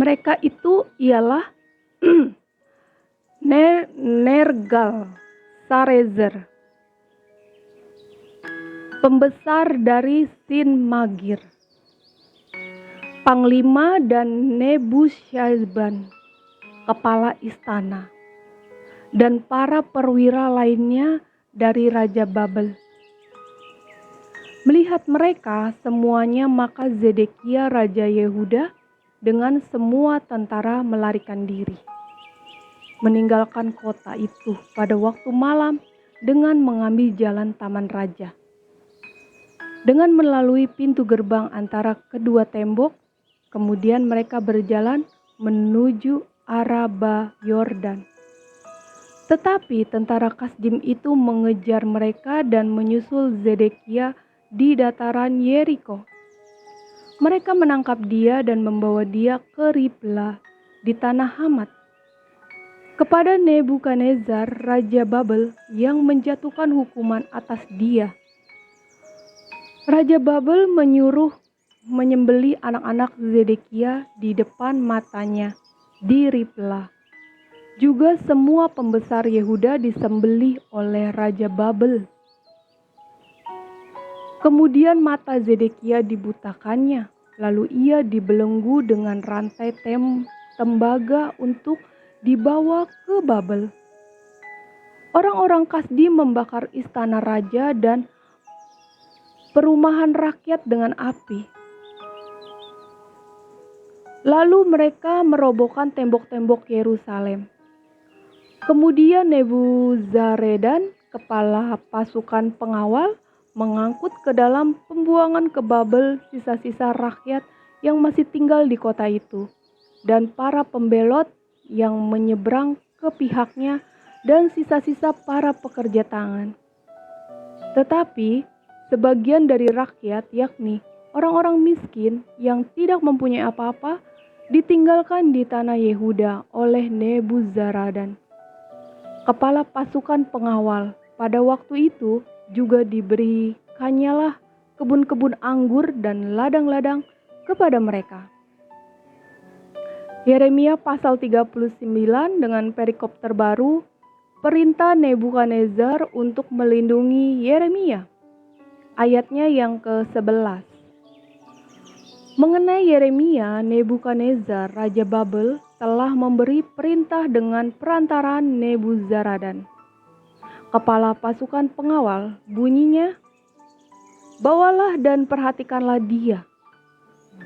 Speaker 1: Mereka itu ialah Nergal Sarezer, pembesar dari Sin Magir, panglima, dan Nebusyazban, kepala istana, dan para perwira lainnya dari Raja Babel. Melihat mereka semuanya, maka Zedekia Raja Yehuda dengan semua tentara melarikan diri, meninggalkan kota itu pada waktu malam dengan mengambil jalan Taman Raja. Dengan melalui pintu gerbang antara kedua tembok, kemudian mereka berjalan menuju Araba Yordan. Tetapi tentara Kasdim itu mengejar mereka dan menyusul Zedekia di dataran Yeriko. Mereka menangkap dia dan membawa dia ke Ribla di tanah Hamat, kepada Nebukadnezar Raja Babel yang menjatuhkan hukuman atas dia. Raja Babel menyuruh menyembelih anak-anak Zedekia di depan matanya di Ribla. Juga semua pembesar Yehuda disembelih oleh Raja Babel. Kemudian mata Zedekia dibutakannya, lalu ia dibelenggu dengan rantai tembaga untuk dibawa ke Babel. Orang-orang Kasdi membakar istana raja dan perumahan rakyat dengan api. Lalu mereka merobohkan tembok-tembok Yerusalem. Kemudian Nebuzaradan, kepala pasukan pengawal, mengangkut ke dalam pembuangan ke Babel sisa-sisa rakyat yang masih tinggal di kota itu, dan para pembelot yang menyeberang ke pihaknya, dan sisa-sisa para pekerja tangan. Tetapi sebagian dari rakyat, yakni orang-orang miskin yang tidak mempunyai apa-apa, ditinggalkan di tanah Yehuda oleh Nebuzaradan, kepala pasukan pengawal. Pada waktu itu juga diberikannya kebun-kebun anggur dan ladang-ladang kepada mereka. Yeremia pasal 39 dengan perikop terbaru, perintah Nebukadnezar untuk melindungi Yeremia. Ayatnya yang ke-11. Mengenai Yeremia, Nebukadnezar Raja Babel telah memberi perintah dengan perantaraan Nebuzaradan, kepala pasukan pengawal. Bunyinya, bawalah dan perhatikanlah dia.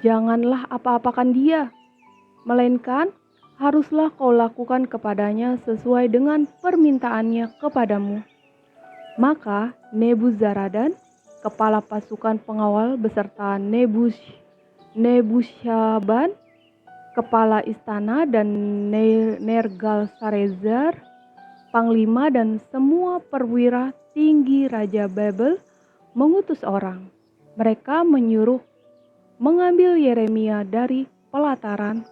Speaker 1: Janganlah apa-apakan dia, melainkan haruslah kau lakukan kepadanya sesuai dengan permintaannya kepadamu. Maka Nebuzaradan, kepala pasukan pengawal, beserta Nebusyazban, kepala istana, dan Nergal Sarezer, panglima, dan semua perwira tinggi Raja Babel mengutus orang. Mereka menyuruh mengambil Yeremia dari pelataran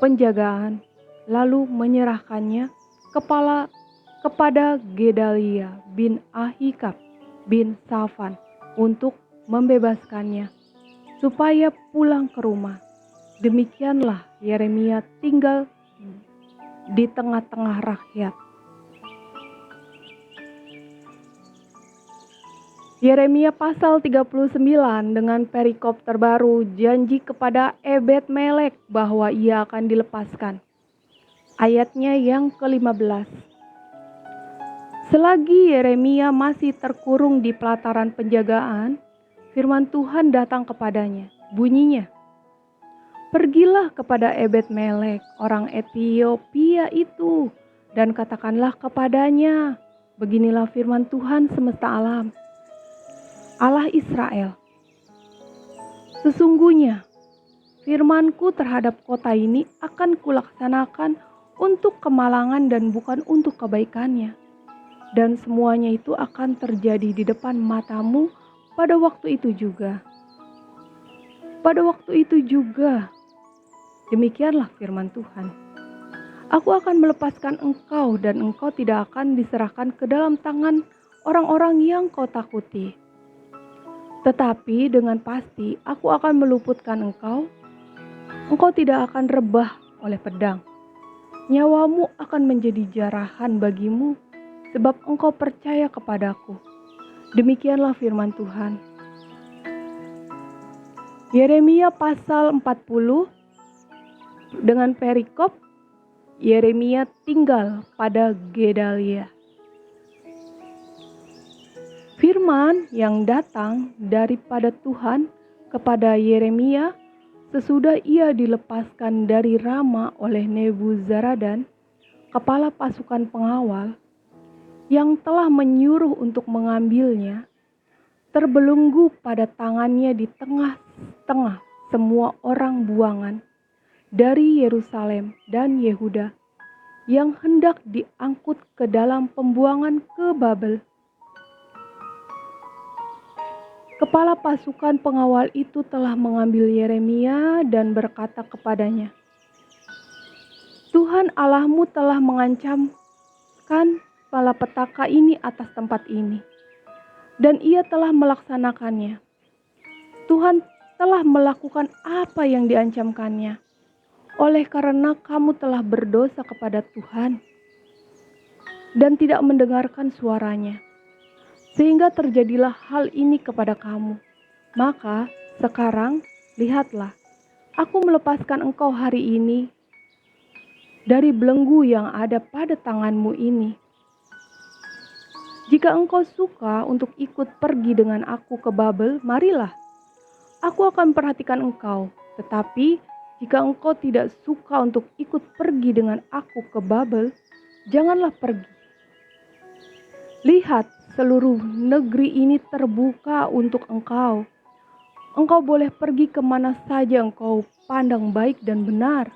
Speaker 1: penjagaan, lalu menyerahkannya kepada Gedalia bin Ahikam bin Safan untuk membebaskannya, supaya pulang ke rumah. Demikianlah Yeremia tinggal di tengah-tengah rakyat. Yeremia pasal 39 dengan perikop terbaru, janji kepada Ebed-Melek bahwa ia akan dilepaskan. Ayatnya yang ke-15. Selagi Yeremia masih terkurung di pelataran penjagaan, firman Tuhan datang kepadanya. Bunyinya, pergilah kepada Ebed-Melek, orang Etiopia itu, dan katakanlah kepadanya, beginilah firman Tuhan semesta alam, Allah Israel. Sesungguhnya firmanku terhadap kota ini akan kulaksanakan untuk kemalangan dan bukan untuk kebaikannya. Dan semuanya itu akan terjadi di depan matamu pada waktu itu juga. Pada waktu itu juga, demikianlah firman Tuhan. Aku akan melepaskan engkau dan engkau tidak akan diserahkan ke dalam tangan orang-orang yang kau takuti. Tetapi dengan pasti aku akan meluputkan engkau. Engkau tidak akan rebah oleh pedang. Nyawamu akan menjadi jarahan bagimu, sebab engkau percaya kepadaku. Demikianlah firman Tuhan. Yeremia pasal 40 dengan perikop Yeremia tinggal pada Gedalia. Firman yang datang daripada Tuhan kepada Yeremia sesudah ia dilepaskan dari Rama oleh Nebuzaradan, kepala pasukan pengawal, yang telah menyuruh untuk mengambilnya, terbelenggu pada tangannya di tengah-tengah semua orang buangan dari Yerusalem dan Yehuda yang hendak diangkut ke dalam pembuangan ke Babel. Kepala pasukan pengawal itu telah mengambil Yeremia dan berkata kepadanya, Tuhan Allahmu telah mengancamkan malapetaka ini atas tempat ini, dan ia telah melaksanakannya. Tuhan telah melakukan apa yang diancamkannya, oleh karena kamu telah berdosa kepada Tuhan dan tidak mendengarkan suaranya. Sehingga terjadilah hal ini kepada kamu. Maka sekarang lihatlah, aku melepaskan engkau hari ini dari belenggu yang ada pada tanganmu ini. Jika engkau suka untuk ikut pergi dengan aku ke Babel, marilah. Aku akan perhatikan engkau. Tetapi jika engkau tidak suka untuk ikut pergi dengan aku ke Babel, janganlah pergi. Lihat, seluruh negeri ini terbuka untuk engkau. Engkau boleh pergi kemana saja engkau pandang baik dan benar.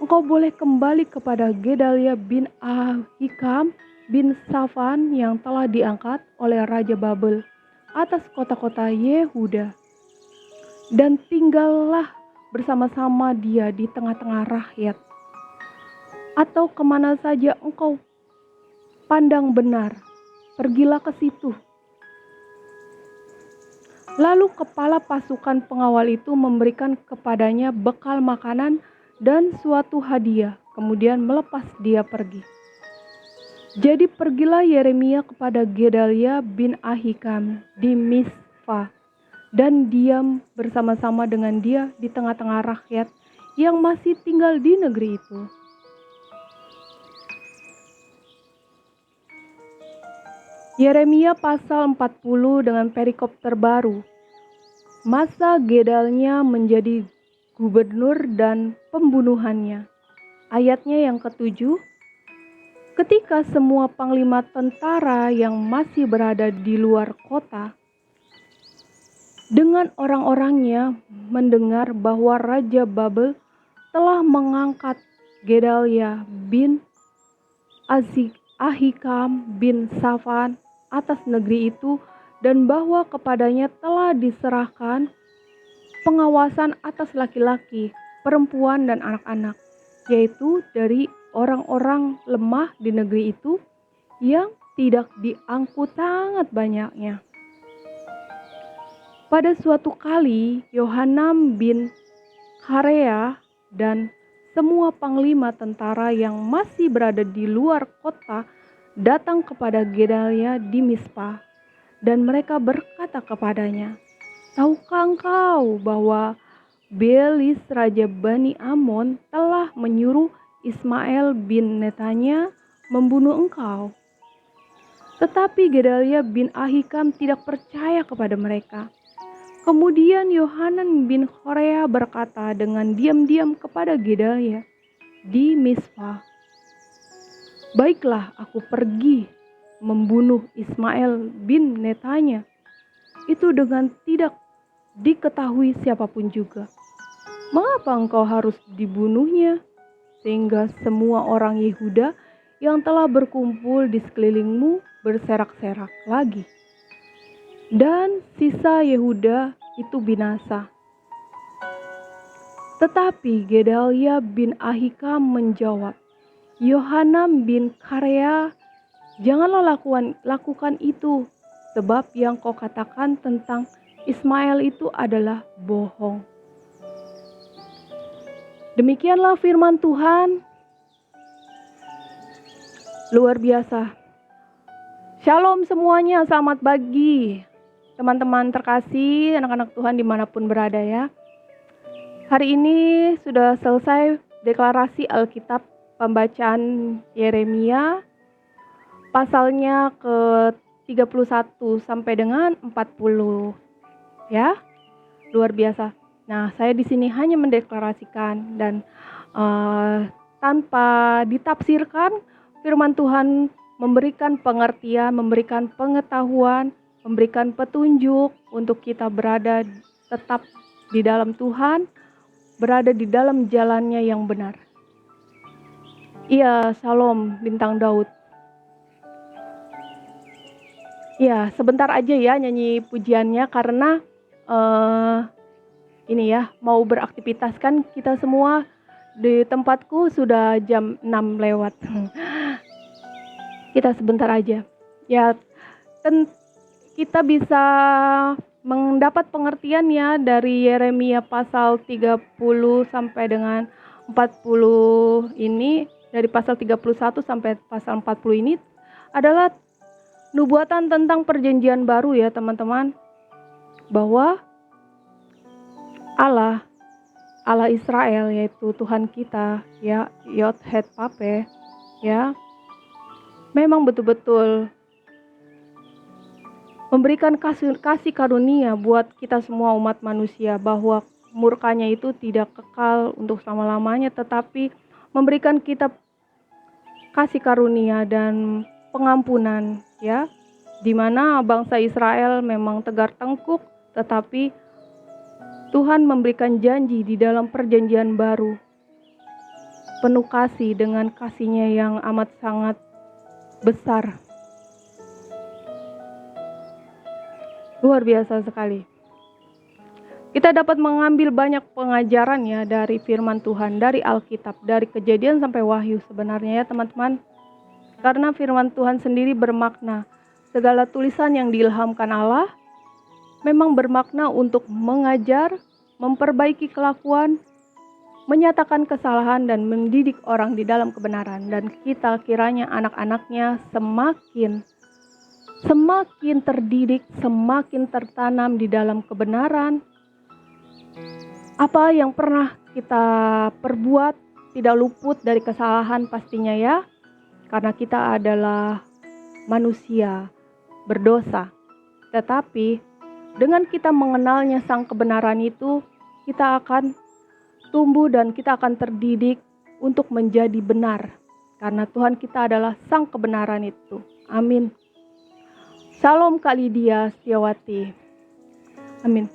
Speaker 1: Engkau boleh kembali kepada Gedalia bin Ahikam bin Safan yang telah diangkat oleh Raja Babel atas kota-kota Yehuda. Dan tinggallah bersama-sama dia di tengah-tengah rakyat. Atau kemana saja engkau pandang benar, pergilah ke situ. Lalu kepala pasukan pengawal itu memberikan kepadanya bekal makanan dan suatu hadiah, kemudian melepas dia pergi. Jadi pergilah Yeremia kepada Gedalia bin Ahikam di Mizpah dan diam bersama-sama dengan dia di tengah-tengah rakyat yang masih tinggal di negeri itu. Yeremia pasal 40 dengan perikop terbaru. Masa Gedalnya menjadi gubernur dan pembunuhannya. Ayatnya yang ke-7. Ketika semua panglima tentara yang masih berada di luar kota dengan orang-orangnya mendengar bahwa Raja Babel telah mengangkat Gedalia bin Ahikam bin Safan atas negeri itu dan bahwa kepadanya telah diserahkan pengawasan atas laki-laki, perempuan dan anak-anak, yaitu dari orang-orang lemah di negeri itu yang tidak diangkut sangat banyaknya. Pada suatu kali Yohanan bin Karea dan semua panglima tentara yang masih berada di luar kota datang kepada Gedalia di Mizpah, dan mereka berkata kepadanya, tahukah engkau bahwa Belis Raja Bani Amon telah menyuruh Ismail bin Netanya membunuh engkau? Tetapi Gedalia bin Ahikam tidak percaya kepada mereka. Kemudian Yohanan bin Karea berkata dengan diam-diam kepada Gedalia di Mizpah, baiklah, aku pergi membunuh Ismail bin Netanya itu dengan tidak diketahui siapapun juga. Mengapa engkau harus dibunuhnya? Sehingga semua orang Yehuda yang telah berkumpul di sekelilingmu berserak-serak lagi. Dan sisa Yehuda itu binasa. Tetapi Gedalia bin Ahikam menjawab, Yohanan bin Karea, janganlah lakukan itu, sebab yang kau katakan tentang Ismail itu adalah bohong. Demikianlah firman Tuhan. Luar biasa. Shalom semuanya, selamat pagi. Teman-teman terkasih, anak-anak Tuhan dimanapun berada ya. Hari ini sudah selesai deklarasi Alkitab pembacaan Yeremia. Pasalnya ke-31 sampai dengan 40. Ya, luar biasa. Nah, saya di sini hanya mendeklarasikan dan tanpa ditafsirkan, firman Tuhan memberikan pengertian, memberikan pengetahuan, memberikan petunjuk untuk kita berada tetap di dalam Tuhan, berada di dalam jalannya yang benar. Iya, Shalom Bintang Daud. Ya, sebentar aja ya nyanyi pujiannya karena ini ya mau beraktivitas kan kita semua. Di tempatku sudah jam 6 lewat. Kita sebentar aja. Ya, kita bisa mendapat pengertian ya dari Yeremia pasal 30 sampai dengan 40 ini. Dari pasal 31 sampai pasal 40 ini adalah nubuatan tentang perjanjian baru ya teman-teman, bahwa Allah Israel yaitu Tuhan kita ya, Yod Het Pape ya, memang betul-betul memberikan kasih karunia buat kita semua umat manusia, bahwa murkanya itu tidak kekal untuk selama-lamanya, tetapi memberikan kita kasih karunia dan pengampunan ya, di mana bangsa Israel memang tegar tengkuk, tetapi Tuhan memberikan janji di dalam perjanjian baru penuh kasih dengan kasih-Nya yang amat sangat besar. Luar biasa sekali. Kita dapat mengambil banyak pengajaran ya dari firman Tuhan, dari Alkitab, dari Kejadian sampai Wahyu sebenarnya ya teman-teman. Karena firman Tuhan sendiri bermakna. Segala tulisan yang diilhamkan Allah memang bermakna untuk mengajar, memperbaiki kelakuan, menyatakan kesalahan dan mendidik orang di dalam kebenaran. Dan kita kiranya anak-anaknya semakin terdidik, semakin tertanam di dalam kebenaran. Apa yang pernah kita perbuat tidak luput dari kesalahan pastinya ya. Karena kita adalah manusia berdosa. Tetapi dengan kita mengenalnya sang kebenaran itu, kita akan tumbuh dan kita akan terdidik untuk menjadi benar. Karena Tuhan kita adalah sang kebenaran itu. Amin. Shalom Kak Lydia Setiawati. Amin.